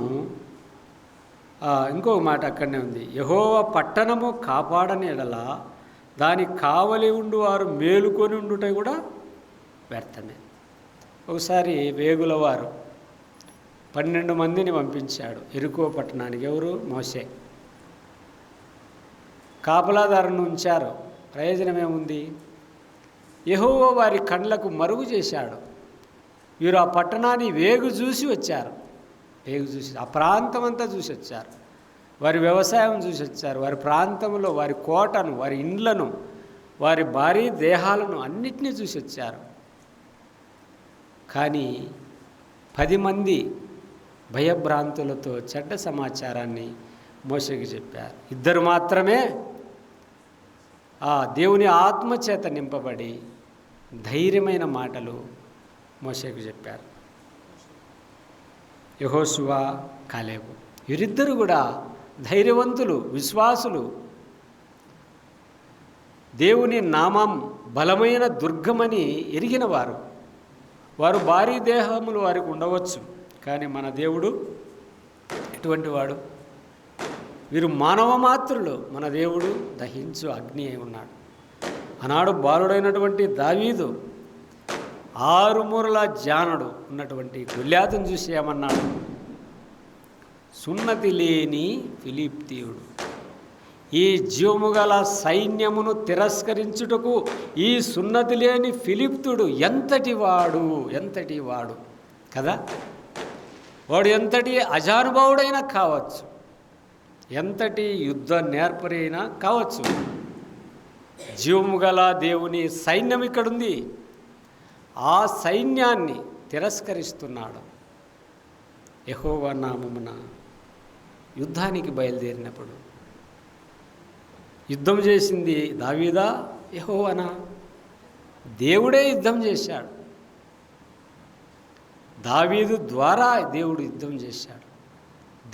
ఇంకొక మాట అక్కడనే ఉంది. యెహోవా పట్టణము కాపాడని ఎడల దాని కావలి ఉండు వారు మేలుకొని ఉండుట కూడా వ్యర్థమే. ఒకసారి వేగుల వారు 12 మందిని పంపించాడు యెరికో పట్టణానికి. ఎవరు? మోషే. కాపలాదారును ఉంచారు. ప్రయోజనం ఏముంది? యెహోవా వారి కండ్లకు మరుగు చేశాడు. వీరు ఆ పట్టణాన్ని వేగు చూసి వచ్చారు. ఆ ప్రాంతం అంతా చూసి వచ్చారు. వారి వ్యవసాయం చూసి వచ్చారు. వారి ప్రాంతంలో వారి కోటను, వారి ఇండ్లను, వారి భారీ దేహాలను అన్నిటినీ చూసి వచ్చారు. కానీ 10 మంది భయభ్రాంతులతో చెడ్డ సమాచారాన్ని మోషేకి చెప్పారు. 2 మాత్రమే ఆ దేవుని ఆత్మచేత నింపబడి ధైర్యమైన మాటలు మోషేకు చెప్పారు. యెహోషువ, కాలేబు. వీరిద్దరూ కూడా ధైర్యవంతులు, విశ్వాసులు. దేవుని నామం బలమైన దుర్గమని ఎరిగిన వారు భారీ దేహములు వారికి ఉండవచ్చు, కానీ మన దేవుడు ఎటువంటి వాడు? వీరు మానవ మాత్రులు, మన దేవుడు దహించు అగ్ని అయి ఉన్నాడు. ఆనాడు బాలుడైనటువంటి దావీదు 6 మూరల జానుడు ఉన్నటువంటి గొల్యాతును చూసి ఏమన్నాడు? సున్నతి లేని ఫిలిష్తీయుడు, ఈ జీవము గల సైన్యమును తిరస్కరించుటకు ఈ సున్నతి లేని ఫిలిప్తుడు ఎంతటి వాడు కదా. వాడు ఎంతటి అజానుభావుడైనా కావచ్చు, ఎంతటి యుద్ధ నేర్పరి అయినా కావచ్చు. జీవము గల దేవుని సైన్యం ఇక్కడుంది. ఆ సైన్యాన్ని తిరస్కరిస్తున్నాడు. యెహోవా నామమున యుద్ధానికి బయలుదేరినప్పుడు యుద్ధం చేసింది దావీదా, యెహోవానా? దేవుడే యుద్ధం చేశాడు. దావీదు ద్వారా దేవుడు యుద్ధం చేశాడు.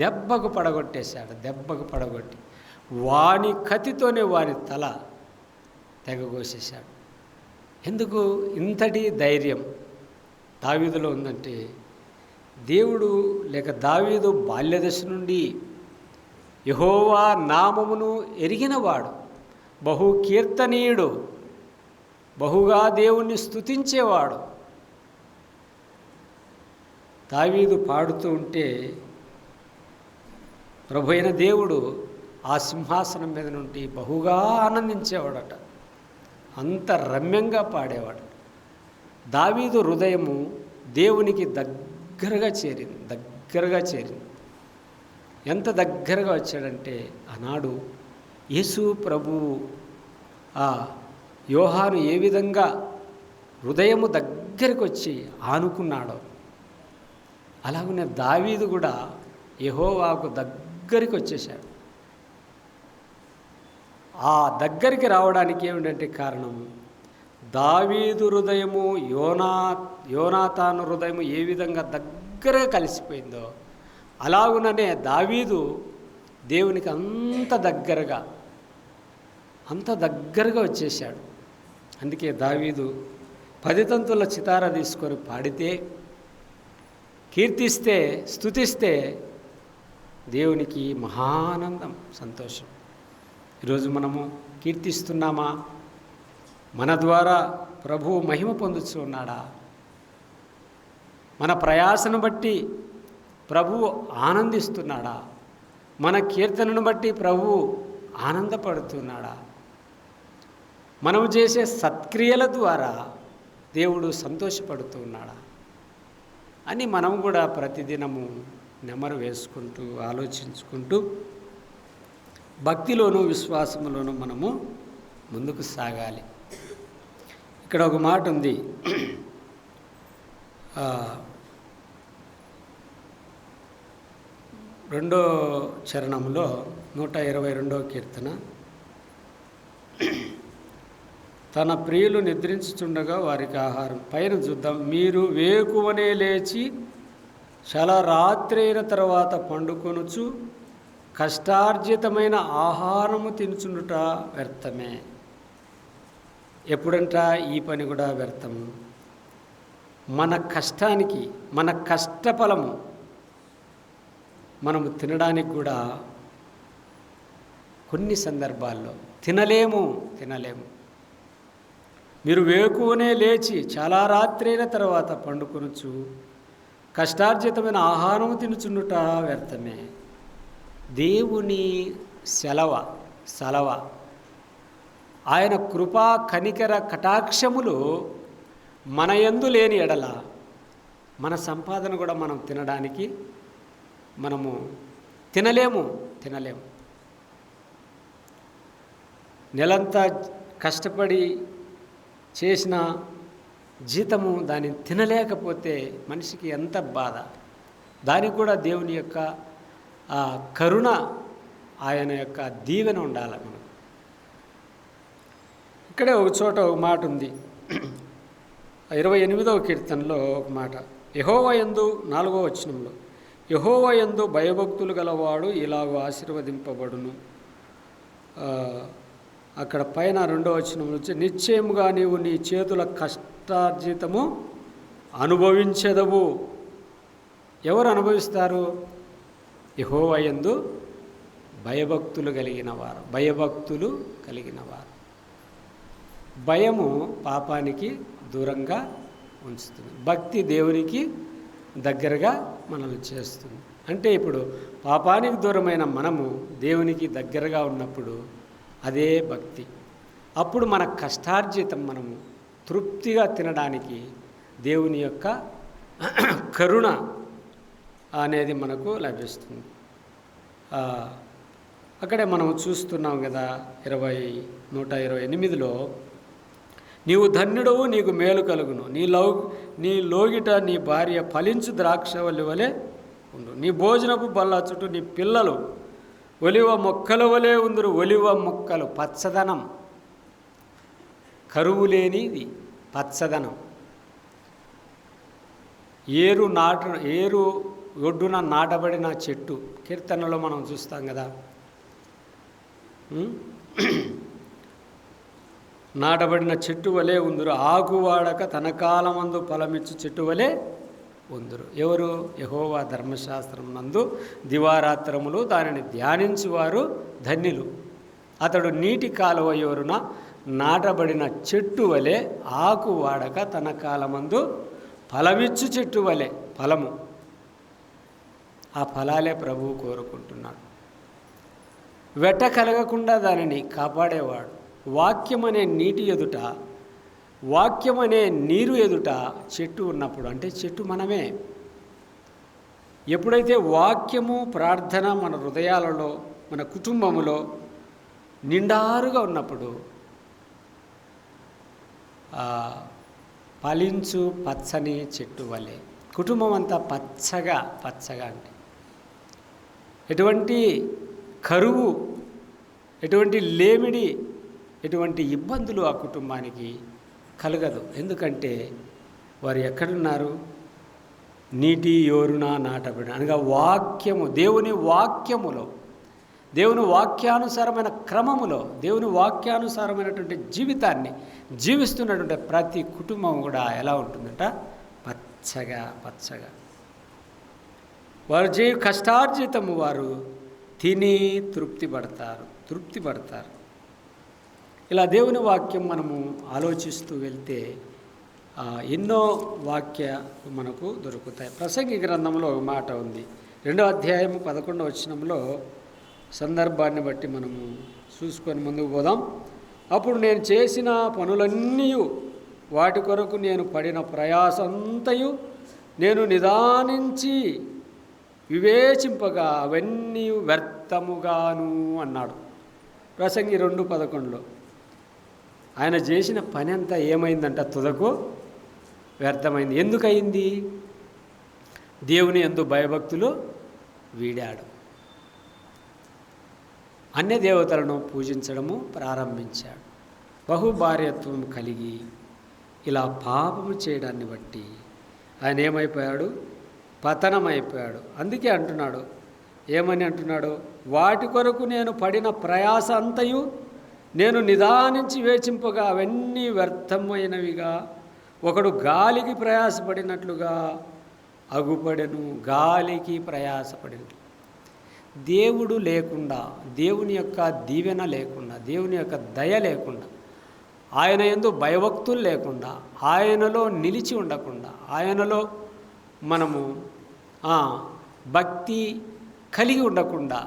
దెబ్బకు పడగొట్టి వాని కత్తితోనే వాని తల తెగగోసేశాడు. ఎందుకు ఇంతటి ధైర్యం దావీదులో ఉందంటే, దేవుడు లేక దావీదు బాల్యదశ నుండి యెహోవా నామమును ఎరిగినవాడు, బహు కీర్తనీయుడు, బహుగా దేవుణ్ణి స్తుతించేవాడు. దావీదు పాడుతూ ఉంటే ప్రభు అయిన దేవుడు ఆ సింహాసనం మీద నుండి బహుగా ఆనందించేవాడట. అంత రమ్యంగా పాడేవాడు. దావీదు హృదయము దేవునికి దగ్గరగా చేరింది. ఎంత దగ్గరగా వచ్చాడంటే, ఆనాడు యేసు ప్రభువు ఆ యోహాను ఏ విధంగా హృదయము దగ్గరికి వచ్చి ఆనుకున్నాడో, అలాగనే దావీదు కూడా యెహోవాకు దగ్గరికి వచ్చేశాడు. ఆ దగ్గరికి రావడానికి ఏమిటంటే కారణం, దావీదు హృదయము యోనాతాను హృదయము ఏ విధంగా దగ్గరగా కలిసిపోయిందో, అలాగుననే దావీదు దేవునికి అంత దగ్గరగా వచ్చేశాడు. అందుకే దావీదు 10 తంతుల చితార తీసుకొని పాడితే, కీర్తిస్తే, స్తుతిస్తే దేవునికి మహానందం, సంతోషం. ఈరోజు మనము కీర్తిస్తున్నామా? మన ద్వారా ప్రభువు మహిమ పొందుతూ ఉన్నాడా? మన ప్రయాసను బట్టి ప్రభువు ఆనందిస్తున్నాడా? మన కీర్తనను బట్టి ప్రభువు ఆనందపడుతున్నాడా? మనము చేసే సత్క్రియల ద్వారా దేవుడు సంతోషపడుతున్నాడా అని మనం కూడా ప్రతిదినము నెమరు వేసుకుంటూ ఆలోచించుకుంటూ భక్తిలోనూ విశ్వాసంలోనూ మనము ముందుకు సాగాలి. ఇక్కడ ఒక మాట ఉంది, 2వ చరణంలో 122వ కీర్తన, తన ప్రియులు నిద్రించుచుండగా వారికి ఆహారం. పైన చూద్దాం, మీరు వేకువనే లేచి చాలా రాత్రి అయిన తర్వాత పండుకొనుచు కష్టార్జితమైన ఆహారము తినుచుండుట వ్యర్థమే. ఎప్పుడంట ఈ పని కూడా వ్యర్థము. మన కష్టానికి, మన కష్టఫలము మనము తినడానికి కూడా కొన్ని సందర్భాల్లో తినలేము. మీరు వేకువనే లేచి చాలా రాత్రి అయిన తర్వాత పండుకొనుచు కష్టార్జితమైన ఆహారము తినుచుండుట వ్యర్థమే. దేవుని సలవ ఆయన కృపా కనికర కటాక్షములు మన యందు లేని ఎడల మన సంపాదన కూడా మనం తినడానికి మనము తినలేము. నెలంతా కష్టపడి చేసిన జీతము దాన్ని తినలేకపోతే మనిషికి ఎంత బాధ. దానికి కూడా దేవుని యొక్క కరుణ, ఆయన యొక్క దీవెన ఉండాలి మనకు. ఇక్కడే ఒక చోట ఒక మాట ఉంది, 28వ కీర్తనలో ఒక మాట, యెహోవా యందు 4వ వచనంలో, యెహోవా యందు భయభక్తులు గలవాడు ఇలాగ ఆశీర్వదింపబడును. అక్కడ పైన 2వ వచనంలో వచ్చి, నిశ్చయముగా నీవు నీ చేతుల కష్టార్జితము అనుభవించెదవు. ఎవరు అనుభవిస్తారు? యెహోవా యందు భయభక్తులు కలిగిన వారు. భయము పాపానికి దూరంగా ఉంచుతుంది, భక్తి దేవునికి దగ్గరగా మనల్ని చేస్తుంది. అంటే ఇప్పుడు పాపానికి దూరమైన మనము దేవునికి దగ్గరగా ఉన్నప్పుడు అదే భక్తి. అప్పుడు మన కష్టార్జితం మనము తృప్తిగా తినడానికి దేవుని యొక్క కరుణ అనేది మనకు లభిస్తుంది. అక్కడే మనం చూస్తున్నాం కదా 128లో, నీవు ధన్యుడవు, నీకు మేలు కలుగును, నీ లోగిట నీ భార్య ఫలించు ద్రాక్షవల్లి వలె ఉండు, నీ భోజనపు బల్ల చుట్టూ నీ పిల్లలు ఒలివ మొక్కల వలె ఉందురు. ఒలివ మొక్కలు పచ్చదనం, కరువు లేనిది పచ్చదనం. ఏరు ఒడ్డున నాటబడిన చెట్టు, కీర్తనలో మనం చూస్తాం కదా, నాటబడిన చెట్టు వలె ఉందురు, ఆకువాడక తన కాలమందు ఫలమిచ్చు చెట్టు వలె ఉందురు. ఎవరు? యెహోవా ధర్మశాస్త్రం నందు దివారాత్రములు దానిని ధ్యానించువారు ధన్యులు. అతడు నీటి కాలువ యోరున నాటబడిన చెట్టు వలె, ఆకు వాడక తన కాలమందు ఫలమిచ్చు చెట్టు వలె. ఫలము, ఆ ఫలాలే ప్రభువు కోరుకుంటున్నాడు. వెట్ట కలగకుండా దానిని కాపాడేవాడు. వాక్యం అనే నీటి ఎదుట, వాక్యం అనే నీరు ఎదుట చెట్టు ఉన్నప్పుడు, అంటే చెట్టు మనమే. ఎప్పుడైతే వాక్యము ప్రార్థన మన హృదయాలలో, మన కుటుంబములో నిండారుగా ఉన్నప్పుడు ఫలించు పచ్చని చెట్టు వలె కుటుంబం అంతా పచ్చగా అంటే ఎటువంటి కరువు, ఎటువంటి లేమిడి, ఎటువంటి ఇబ్బందులు ఆ కుటుంబానికి కలగదు. ఎందుకంటే వారు ఎక్కడున్నారు? నీటి యోరున నాటబడిన, అనగా వాక్యము, దేవుని వాక్యములో, దేవుని వాక్యానుసారమైన క్రమములో, దేవుని వాక్యానుసారమైనటువంటి జీవితాన్ని జీవిస్తున్నటువంటి ప్రతి కుటుంబం కూడా ఎలా ఉంటుందంట? పచ్చగా. వారు కష్టార్జితము వారు తిని తృప్తి పడతారు. ఇలా దేవుని వాక్యం మనము ఆలోచిస్తూ వెళ్తే ఎన్నో వాక్యాలు మనకు దొరుకుతాయి. ప్రసంగి గ్రంథంలో ఒక మాట ఉంది, 2వ అధ్యాయము 11వ వచనంలో. సందర్భాన్ని బట్టి మనము చూసుకొని ముందుకు పోదాం. అప్పుడు నేను చేసిన పనులన్నీ, వాటి కొరకు నేను పడిన ప్రయాసంతయు నేను నిదానించి వివేచింపగా అవన్నీ వ్యర్థముగాను అన్నాడు. ప్రసంగి 2:11లో ఆయన చేసిన పని అంతా ఏమైందంట? తుదకు వ్యర్థమైంది. ఎందుకయింది? దేవుని యందు భయభక్తులు వీడాడు. అన్య దేవతలను పూజించడము ప్రారంభించాడు. బహుభార్యత్వం కలిగి ఇలా పాపము చేయడాన్ని బట్టి ఆయన ఏమైపోయాడు? పతనమైపోయాడు. అందుకే అంటున్నాడు, ఏమని అంటున్నాడు? వాటి కొరకు నేను పడిన ప్రయాస అంతయు నేను నిదానించి వేచింపగా అవన్నీ వ్యర్థమైనవిగా, ఒకడు గాలికి ప్రయాసపడినట్లుగా అగుపడెను. గాలికి ప్రయాసపడినట్లు. దేవుడు లేకుండా, దేవుని యొక్క దీవెన లేకుండా, దేవుని యొక్క దయ లేకుండా, ఆయన యందు భయభక్తులు లేకుండా, ఆయనలో నిలిచి ఉండకుండా, ఆయనలో మనము భక్తి కలిగి ఉండకుండా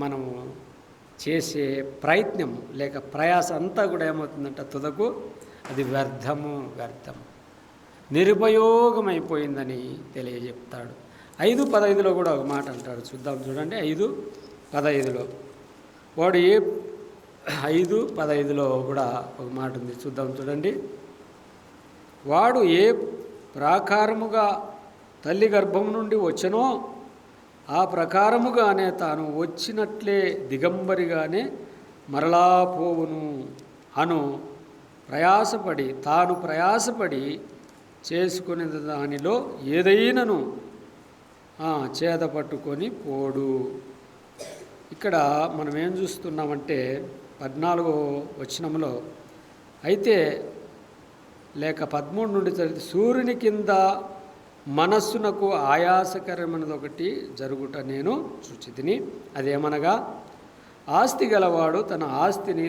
మనము చేసే ప్రయత్నం లేక ప్రయాస అంతా కూడా ఏమవుతుందంట? తుదకు అది వ్యర్థము, నిరుపయోగమైపోయిందని తెలియజెప్తాడు. 5:15లో కూడా ఒక మాట అంటాడు, చూద్దాం చూడండి. 5:15లో వాడు 5:15లో కూడా ఒక మాట ఉంది, చూద్దాం చూడండి. వాడు ఏ ప్రాకారముగా తల్లి గర్భం నుండి వచ్చనో ఆ ప్రకారముగానే తాను వచ్చినట్లే దిగంబరిగానే మరలా పోవును అను తాను ప్రయాసపడి చేసుకునే దానిలో ఏదైనాను చేత పట్టుకొని పోడు. ఇక్కడ మనం ఏం చూస్తున్నామంటే 14వ వచనంలో అయితే లేక 13 నుండి చదివితే, సూర్యుని కింద మనస్సునకు ఆయాసకరమైనది ఒకటి జరుగుట నేను చూచితిని. అదేమనగా, ఆస్తి గలవాడు తన ఆస్తిని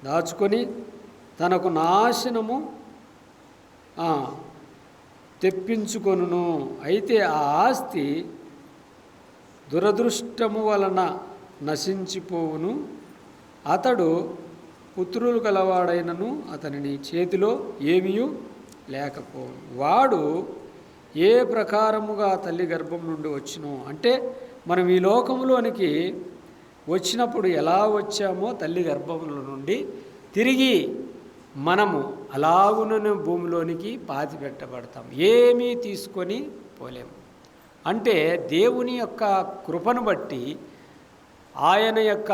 దాచుకొని తనకు నాశనము తెప్పించుకొనును. అయితే ఆ ఆస్తి దురదృష్టము వలన నశించిపోవును. అతడు పుత్రులు గలవాడైనను అతని చేతిలో ఏమీ లేకపోవును. వాడు ఏ ప్రకారముగా తల్లి గర్భం నుండి వచ్చినో, అంటే మనం ఈ లోకంలోనికి వచ్చినప్పుడు ఎలా వచ్చామో తల్లి గర్భముల నుండి తిరిగి మనము అలాగుననే భూమిలోనికి పాతిపెట్టబడతాం. ఏమీ తీసుకొని పోలేము. అంటే దేవుని యొక్క కృపను బట్టి, ఆయన యొక్క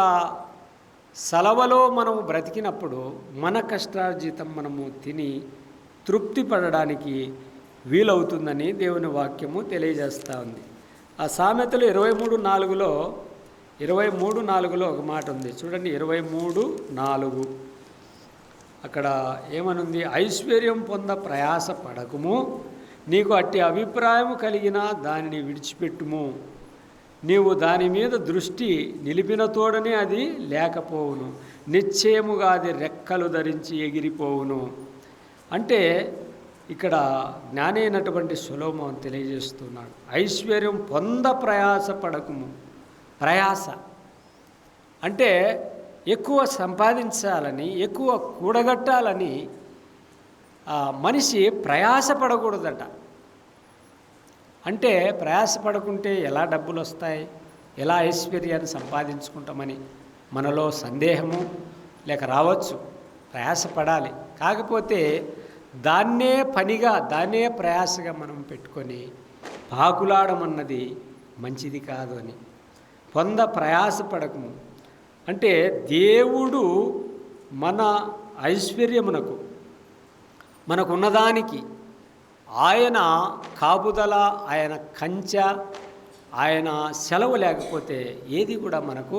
సలవలో మనము బ్రతికినప్పుడు మన కష్టార్జితం మనము తిని తృప్తి పడడానికి వీలవుతుందని దేవుని వాక్యము తెలియజేస్తూ ఉంది. ఆ సామెతలు 23:4లో ఒక మాట ఉంది చూడండి. 23:4 అక్కడ ఏమనుంది? ఐశ్వర్యం పొంద ప్రయాస పడకుము, నీకు అట్టి అభిప్రాయం కలిగినా దానిని విడిచిపెట్టుము. నీవు దాని మీద దృష్టి నిలిపిన తోడనే అది లేకపోవును, నిశ్చయముగా అది రెక్కలు ధరించి ఎగిరిపోవును. అంటే ఇక్కడ జ్ఞాని అయినటువంటి సొలొమోను తెలియజేస్తున్నాడు, ఐశ్వర్యం పొంద ప్రయాస పడకుము. ప్రయాస అంటే ఎక్కువ సంపాదించాలని, ఎక్కువ కూడగట్టాలని మనిషి ప్రయాసపడకూడదట. అంటే ప్రయాసపడకుంటే ఎలా డబ్బులు వస్తాయి, ఎలా ఐశ్వర్యాన్ని సంపాదించుకుంటామని మనలో సందేహము లేక రావచ్చు. ప్రయాసపడాలి, కాకపోతే దాన్నే పనిగా, దాన్నే ప్రయాసగా మనం పెట్టుకొని పాకులాడమన్నది మంచిది కాదు అని. పొంద ప్రయాసపడకము అంటే దేవుడు మన ఐశ్వర్యమునకు, మనకున్నదానికి ఆయన కాపుదల, ఆయన కంచె, ఆయన సెలవు లేకపోతే ఏది కూడా మనకు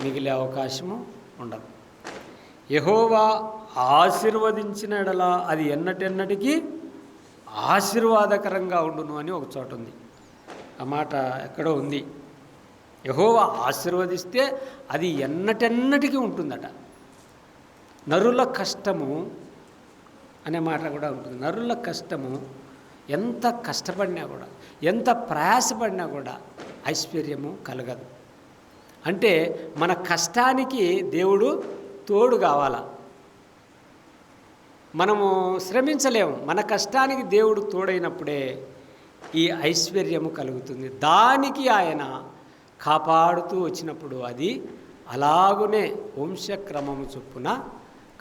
మిగిలే అవకాశము ఉండదు. యెహోవా ఆశీర్వదించిన ఎడల అది ఎన్నటెన్నటికీ ఆశీర్వాదకరంగా ఉండును అని ఒక చోట ఉంది. ఆ మాట ఎక్కడో ఉంది. యెహోవా ఆశీర్వదిస్తే అది ఎన్నటెన్నటికీ ఉంటుందట. నరుల కష్టము అనే మాట కూడా ఉంటుంది. నరుల కష్టము ఎంత కష్టపడినా కూడా, ఎంత ప్రయాసపడినా కూడా ఐశ్వర్యము కలగదు. అంటే మన కష్టానికి దేవుడు తోడు కావాలా. మనము శ్రమించలేము, మన కష్టానికి దేవుడు తోడైనప్పుడే ఈ ఐశ్వర్యము కలుగుతుంది. దానికి ఆయన కాపాడుతూ వచ్చినప్పుడు అది అలాగునే వంశక్రమము చొప్పున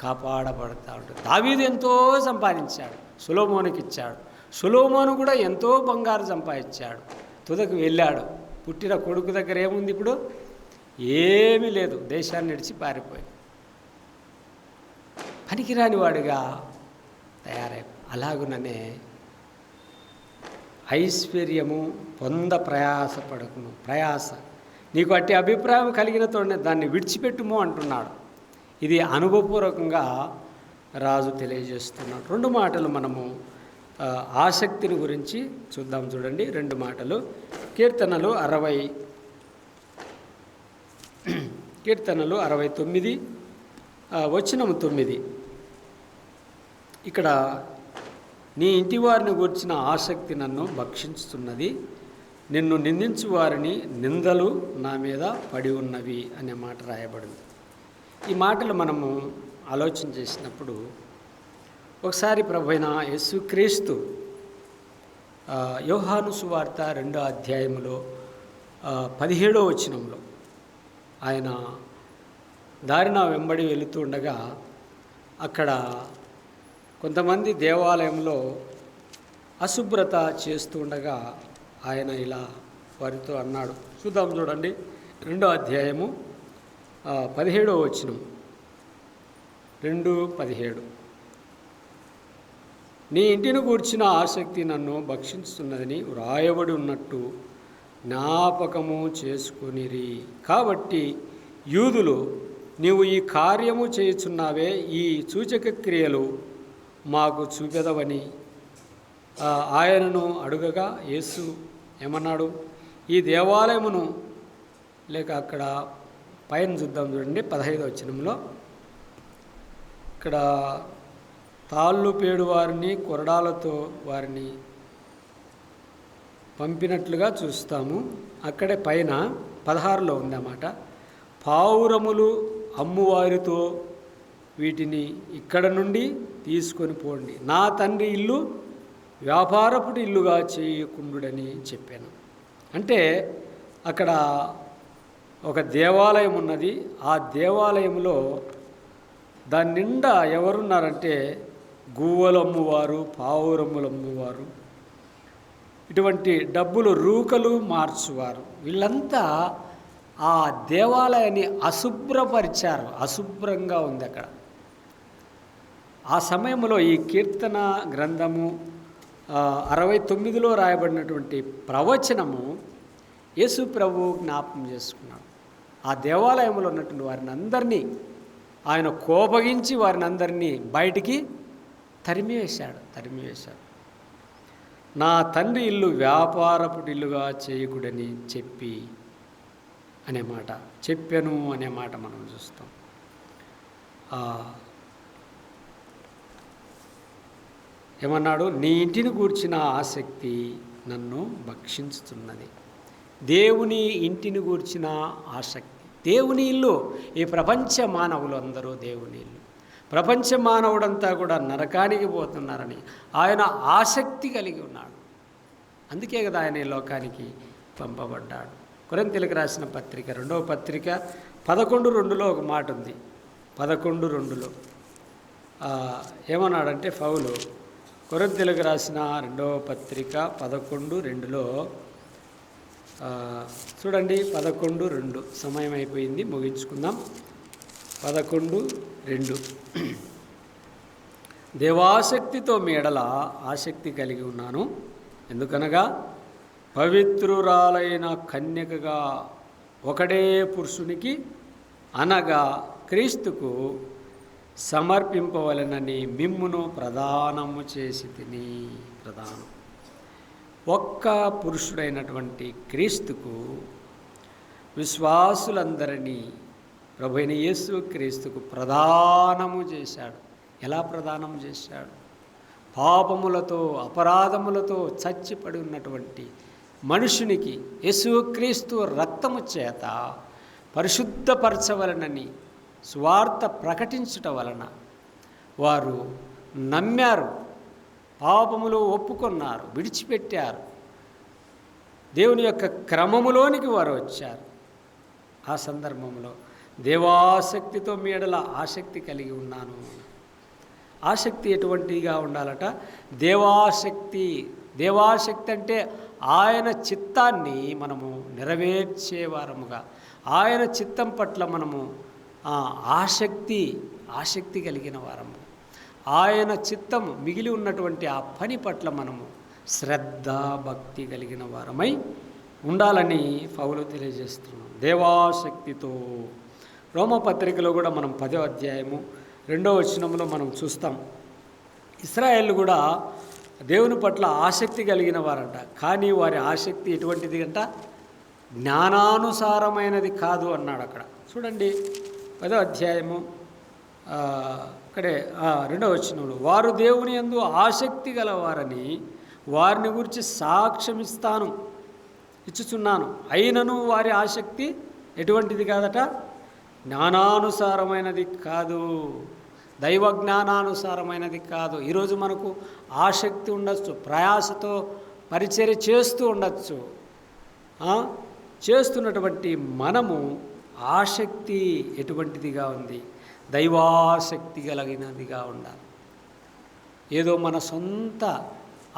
కాపాడబడతా ఉంటుంది. దావీదు ఎంతో సంపాదించాడు, సొలొమోనుకి ఇచ్చాడు. సొలొమోను కూడా ఎంతో బంగారు సంపాదించాడు, తుదకు వెళ్ళాడు. పుట్టిన కొడుకు దగ్గర ఏముంది? ఇప్పుడు ఏమీ లేదు, దేశాన్ని విడిచి పారిపోయి పనికిరాని వాడిగా తయారై. అలాగుననే ఐశ్వర్యము పొంద ప్రయాసపడకును. ప్రయాస నీకు అట్టి అభిప్రాయం కలిగిన తోడనే దాన్ని విడిచిపెట్టుము అంటున్నాడు. ఇది అనుభవపూర్వకంగా రాజు తెలియజేస్తున్నాడు. 2 మాటలు మనము ఆసక్తిని గురించి చూద్దాం. చూడండి 2 మాటలు. కీర్తనలు 69 వచనము 9. ఇక్కడ నీ ఇంటి వారిని గూర్చిన ఆసక్తి నన్ను భక్షించుతున్నది, నిన్ను నిందించు వారిని నిందలు నా మీద పడి ఉన్నవి అనే మాట రాయబడింది. ఈ మాటలు మనము ఆలోచన చేసినప్పుడు ఒకసారి ప్రభువైన యేసుక్రీస్తు యోహాను సువార్త 2వ అధ్యాయంలో 17వ వచనంలో ఆయన దారిన వెంబడి వెళుతూ ఉండగా అక్కడ కొంతమంది దేవాలయంలో అశుభ్రత చేస్తూ ఉండగా ఆయన ఇలా వారితో అన్నాడు. చూద్దాం, చూడండి 2వ అధ్యాయము 17వ వచనం. 2:17 నీ ఇంటిని గూర్చిన ఆసక్తి నన్ను భక్షించుతున్నదని వ్రాయబడి ఉన్నట్టు జ్ఞాపకము చేసుకొనిరి. కాబట్టి యూదులు నీవు ఈ కార్యము చేయుచున్నావే, ఈ సూచక క్రియలు మాకు చూపెదవని ఆయనను అడుగగా యేసు ఏమన్నాడు? ఈ దేవాలయమును, లేక అక్కడ పైన చూద్దాం చూడండి 15వ వచనంలో, ఇక్కడ తాళ్ళు పేడు వారిని కొరడాలతో వారిని పంపినట్లుగా చూస్తాము. అక్కడే పైన 16లో ఉందన్నమాట. పావురములు అమ్మువారితో వీటిని ఇక్కడ నుండి తీసుకొని పోండి, నా తండ్రి ఇల్లు వ్యాపారపుటి ఇల్లుగా చేయకుండుడని చెప్పాను. అంటే అక్కడ ఒక దేవాలయం ఉన్నది. ఆ దేవాలయంలో దాని నిండా ఎవరున్నారంటే గువ్వలు అమ్మువారు, పావురములు అమ్మువారు, ఇటువంటి డబ్బులు రూకలు మార్చువారు. వీళ్ళంతా ఆ దేవాలయాన్ని అశుభ్రపరిచారు. అశుభ్రంగా ఉంది అక్కడ. ఆ సమయంలో ఈ కీర్తన గ్రంథము 69లో రాయబడినటువంటి ప్రవచనము యేసు ప్రభువు జ్ఞాపకం చేసుకున్నాడు. ఆ దేవాలయంలో ఉన్నటువంటి వారిని అందరినీ ఆయన కోపగించి వారిని అందరినీ బయటికి తరిమివేశాడు. నా తండ్రి ఇల్లు వ్యాపారపుటి ఇల్లుగా చేయకూడని చెప్పి అనే మాట, చెప్పాను అనే మాట మనం చూస్తాం. ఏమన్నాడు? నీ ఇంటిని గూర్చిన ఆసక్తి నన్ను భక్షించుతున్నది. దేవుని ఇంటిని గూర్చిన ఆసక్తి. దేవుని ఇల్లు, ఈ ప్రపంచ మానవులు అందరూ దేవుని ఇల్లు. ప్రపంచ మానవుడంతా కూడా నరకానికి పోతున్నారని ఆయన ఆసక్తి కలిగి ఉన్నాడు. అందుకే కదా ఆయన ఈ లోకానికి పంపబడ్డాడు. కొరింథీయులకు రాసిన పత్రిక 2వ పత్రిక 11:2లో ఒక మాట ఉంది. 11:2లో ఏమన్నాడంటే పౌలు కొరింథీయులకు రాసిన 2వ పత్రిక 11:2లో చూడండి. 11:2 సమయం అయిపోయింది, ముగించుకుందాం. 11:2 దేవాసక్తితో మీ ఎడల ఆసక్తి కలిగి ఉన్నాను. ఎందుకనగా పవిత్రురాలైన కన్యకగా ఒకడే పురుషునికి అనగా క్రీస్తుకు సమర్పింపవలెనని మిమ్మును ప్రదానము చేసి తిని. ప్రదానం ఒక్క పురుషుడైనటువంటి క్రీస్తుకు విశ్వాసులందరినీ ప్రభువైన యేసు క్రీస్తుకు ప్రదానము చేశాడు. ఎలా ప్రదానం చేశాడు? పాపములతో అపరాధములతో చచ్చిపడి ఉన్నటువంటి మనుషునికి యేసుక్రీస్తు రక్తము చేత పరిశుద్ధపరచవలనని సువార్త ప్రకటించుట వలన వారు నమ్మారు, పాపములు ఒప్పుకొన్నారు, విడిచిపెట్టారు, దేవుని యొక్క క్రమములోనికి వారు వచ్చారు. ఆ సందర్భంలో దేవాసక్తితో మీ ఎడల ఆసక్తి కలిగి ఉన్నాను. ఆసక్తి ఎటువంటిగా ఉండాలట? దేవాసక్తి. దేవాసక్తి అంటే ఆయన చిత్తాన్ని మనము నెరవేర్చేవారముగా, ఆయన చిత్తం పట్ల మనము ఆసక్తి కలిగిన వారము, ఆయన చిత్తం మిగిలి ఉన్నటువంటి ఆ పని పట్ల మనము శ్రద్ధ భక్తి కలిగిన వారమై ఉండాలని పౌలు తెలియజేస్తున్నాం. దేవాసక్తితో రోమపత్రికలో కూడా మనం 10వ అధ్యాయము 2వ వచనంలో మనం చూస్తాం. ఇశ్రాయేలు కూడా దేవుని పట్ల ఆసక్తి కలిగిన వారంట. కానీ వారి ఆసక్తి ఎటువంటిది అంట? జ్ఞానానుసారమైనది కాదు అన్నాడు. అక్కడ చూడండి 10వ అధ్యాయము అక్కడే 2వ వచనంలో, వారు దేవుని యందు ఆసక్తి గలవారని వారిని గురించి సాక్ష్యం ఇచ్చుచున్నాను, అయినను వారి ఆసక్తి ఎటువంటిది కాదట? జ్ఞానానుసారమైనది కాదు, దైవ జ్ఞానానుసారమైనది కాదు. ఈరోజు మనకు ఆసక్తి ఉండొచ్చు, ప్రయాసతో పరిచర్య చేస్తూ ఉండొచ్చు. చేస్తున్నటువంటి మనము ఆసక్తి ఎటువంటిదిగా ఉంది? దైవాసక్తి కలిగినదిగా ఉండాలి. ఏదో మన సొంత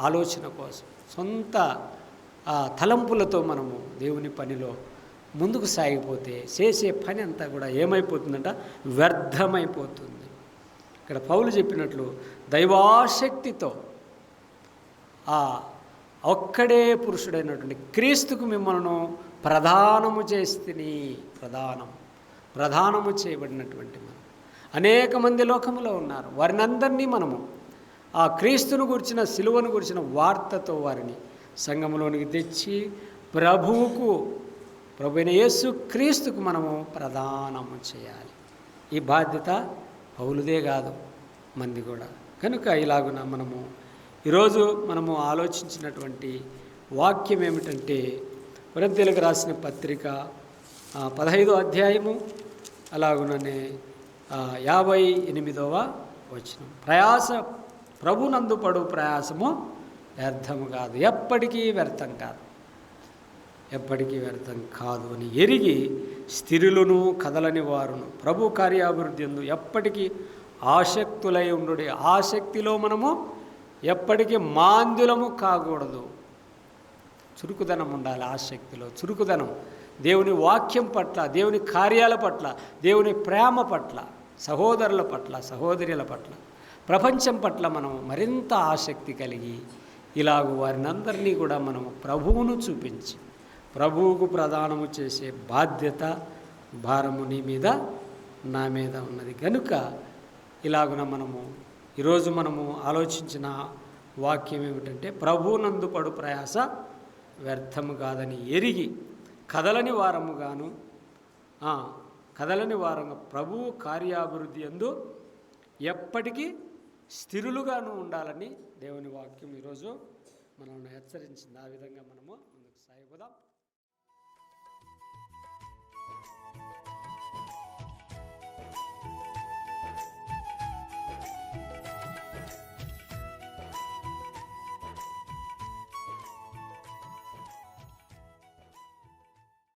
ఆలోచన కోసం, సొంత తలంపులతో మనము దేవుని పనిలో ముందుకు సాగిపోతే చేసే పని అంతా కూడా ఏమైపోతుందంట? వ్యర్థమైపోతుంది. ఇక్కడ పౌలు చెప్పినట్లు దైవాసక్తితో ఒక్కడే పురుషుడైనటువంటి క్రీస్తుకు మిమ్మల్ని ప్రదానము చేస్తేని. ప్రదానము చేయబడినటువంటి మనం అనేక మంది లోకములో ఉన్నారు. వారిని అందరినీ మనము ఆ క్రీస్తును గురించిన, సిలువను గురించిన వార్తతో వారిని సంఘంలోనికి తెచ్చి ప్రభువైన యేసు క్రీస్తుకు మనము ప్రదానము చేయాలి. ఈ బాధ్యత పౌలుదే కాదు, మంది కూడా. కనుక ఇలాగున ఈరోజు మనము ఆలోచించినటువంటి వాక్యం ఏమిటంటే కొరింథీయులకు రాసిన పత్రిక 15వ అధ్యాయము అలాగుననే 58వ వచనం. ప్రయాస ప్రభునందు పడు ప్రయాసము వ్యర్థము కాదు, ఎప్పటికీ వ్యర్థం కాదు, ఎప్పటికీ వ్యర్థం కాదు అని ఎరిగి స్థిరులను కదలని వారును ప్రభు కార్యాభివృద్ధి యందు ఎప్పటికీ ఆసక్తులై ఉండు. ఆసక్తిలో మనము ఎప్పటికీ మాంద్యులము కాకూడదు. చురుకుదనం ఉండాలి. ఆసక్తిలో చురుకుదనం దేవుని వాక్యం పట్ల, దేవుని కార్యాల పట్ల, దేవుని ప్రేమ పట్ల, సహోదరుల పట్ల, సహోదరుల పట్ల, ప్రపంచం పట్ల మనం మరింత ఆసక్తి కలిగి ఇలాగ వారిని అందరినీ కూడా మనము ప్రభువును చూపించి ప్రభువుకు ప్రదానము చేసే బాధ్యత, భారము నీ మీద నా మీద ఉన్నది కనుక ఇలాగున మనము ఈరోజు మనము ఆలోచించిన వాక్యం ఏమిటంటే ప్రభువునందు పడు ప్రయాస వ్యర్థము కాదని ఎరిగి కదలని వారముగాను ప్రభువు కార్యాభివృద్ధి యందు ఎప్పటికీ స్థిరులుగాను ఉండాలని దేవుని వాక్యం ఈరోజు మనల్ని హెచ్చరించింది. ఆ విధంగా మనము ముందుకు సాగిపోదాం.